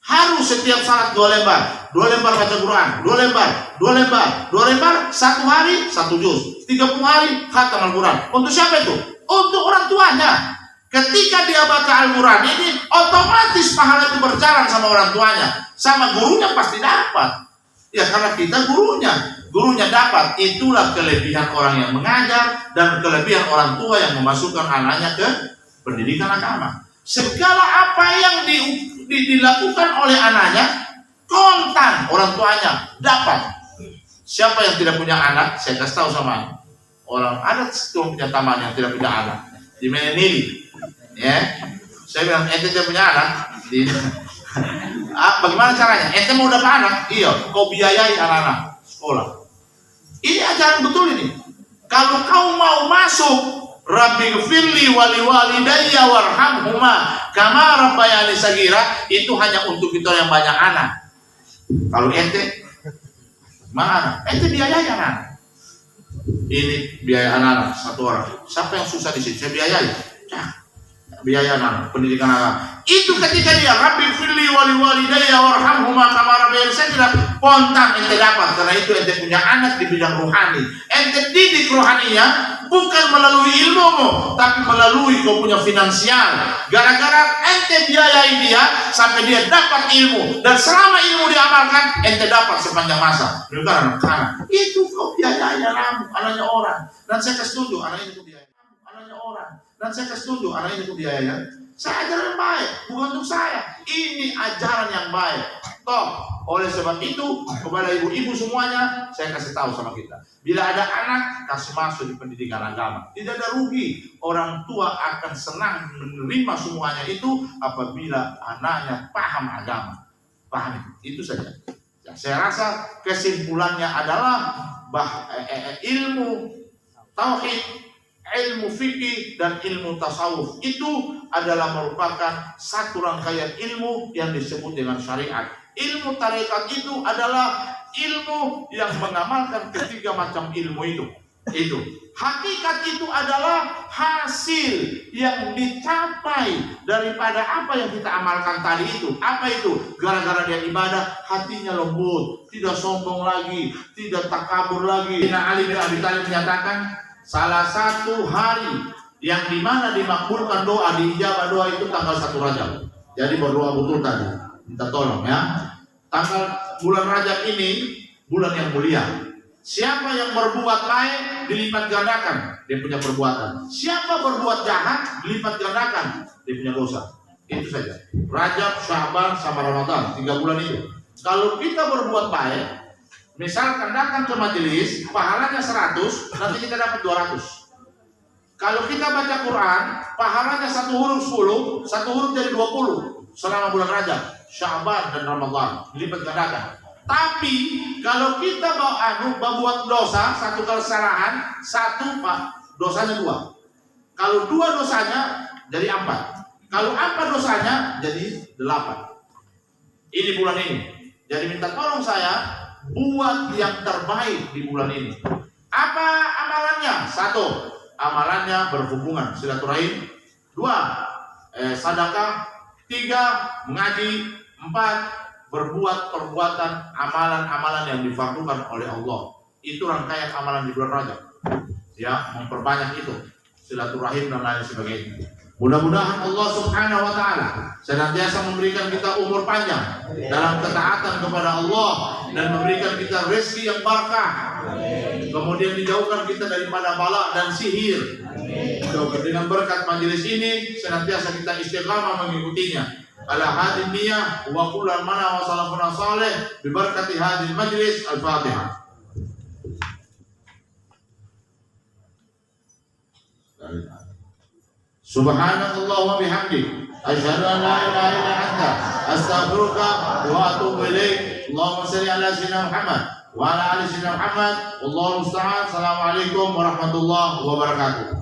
Speaker 1: Harus setiap salat 2 lembar. 2 lembar baca Quran, 2 lembar, 1 hari 1 juz, 30 hari khatam Al-Quran. Untuk siapa itu? Untuk orang tuanya. Ketika dia baca Al-Quran ini, otomatis pahala itu berjalan sama orang tuanya. Sama gurunya pasti dapat. Ya karena kita gurunya dapat. Itulah kelebihan orang yang mengajar dan kelebihan orang tua yang memasukkan anaknya ke pendidikan agama. Segala apa yang dilakukan oleh anaknya, kontan orang tuanya dapat. Siapa yang tidak punya anak, saya kasih tahu sama orang ada punya teman yang tidak punya anak di Menenili, ya. Saya bilang ente tidak punya anak, bagaimana caranya? Ente mau dapat anak, iya, kau biayai anak-anak sekolah. Ini ajaran betul ini. Kalau kau mau masuk, Rabbi gfirli wali walidayya warhamhuma kama rabbayani sagira, itu hanya untuk kita yang banyak anak. Kalau ente mana? Ente biayai anak. Ini biaya anak-anak satu orang. Siapa yang susah di sini? Saya biayai. Biaya anak pendidikan agama. Itu ketika dia Rabbi firli wali walidayya warhamhuma kama rabbayani saghira, spontan ente dapat, karena itu ente punya anak di bidang rohani. Ente didik rohaninya bukan melalui ilmumu, tapi melalui kau punya finansial. Gara-gara ente biayai dia sampai dia dapat ilmu, dan selama ilmu diamalkan ente dapat sepanjang masa. Karena itu kau biayai anaknya orang, dan saya setuju anaknya itu biayai anaknya orang. Dan saya setuju anak ini biayanya. Saya ajaran yang baik, bukan untuk saya. Ini ajaran yang baik. Toh, oleh sebab itu kepada ibu-ibu semuanya saya kasih tahu sama kita. Bila ada anak, kasih masuk di pendidikan agama. Tidak ada rugi. Orang tua akan senang menerima semuanya itu apabila anaknya paham agama. Paham itu saja. Ya, saya rasa kesimpulannya adalah ilmu tauhid, ilmu fikih dan ilmu tasawuf itu adalah merupakan satu rangkaian ilmu yang disebut dengan syariat. Ilmu tarekat itu adalah ilmu yang mengamalkan ketiga macam ilmu itu. Hakikat itu adalah hasil yang dicapai daripada apa yang kita amalkan tadi itu. Apa itu? Gara-gara dia ibadah, hatinya lembut, tidak sombong lagi, tidak takabur lagi. Ali bin Abi Thalib menyatakan, salah satu hari yang dimana dimakbulkan doa, diijabah doa itu tanggal 1 Rajab. Jadi berdoa betul tadi, minta tolong ya. Tanggal bulan Rajab ini bulan yang mulia. Siapa yang berbuat baik dilipat gandakan dia punya perbuatan. Siapa berbuat jahat dilipat gandakan dia punya dosa. Itu saja. Rajab, Sya'ban sama Ramadan, 3 bulan itu. Kalau kita berbuat baik, misalkan datang ke majelis, pahalanya 100, nanti kita dapat 200. Kalau kita baca Quran, pahalanya 1 huruf 10, 1 huruf jadi 20 selama bulan Rajab, Sya'ban dan Ramadan, dilipat gandakan. Tapi kalau kita membuat dosa, 1 kesalahan, 1 dosanya 2. Kalau 2 dosanya jadi 4. Kalau 4 dosanya jadi 8. Ini bulan ini. Jadi minta tolong saya buat yang terbaik di bulan ini. Apa amalannya? 1, amalannya berhubungan silaturahim. 2, sedekah. 3, mengaji. 4, berbuat perbuatan amalan-amalan yang difardukan oleh Allah. Itu rangkaian amalan di bulan Rajab. Ya, memperbanyak itu silaturahim dan lain sebagainya. Mudah-mudahan Allah Subhanahu wa taala senantiasa memberikan kita umur panjang dalam ketaatan kepada Allah dan memberikan kita rezeki yang barakah. Kemudian dijauhkan kita daripada bala dan sihir. Dengan berkat majelis ini senantiasa kita istiqamah mengikutinya. Ala hadin niyah wa kullu mana wa salafuna salih bi barakati hadil majlis. Al-Fatihah. Subhanallah wa bihamdik asyhadu an la ilaha illa anta astaghfiruka wa atubu ilaik. Allahumma shalli ala sayyidina Muhammad wa ala ali sayyidina Muhammad. Wallahu musta'an. Assalamualaikum warahmatullahi wabarakatuh.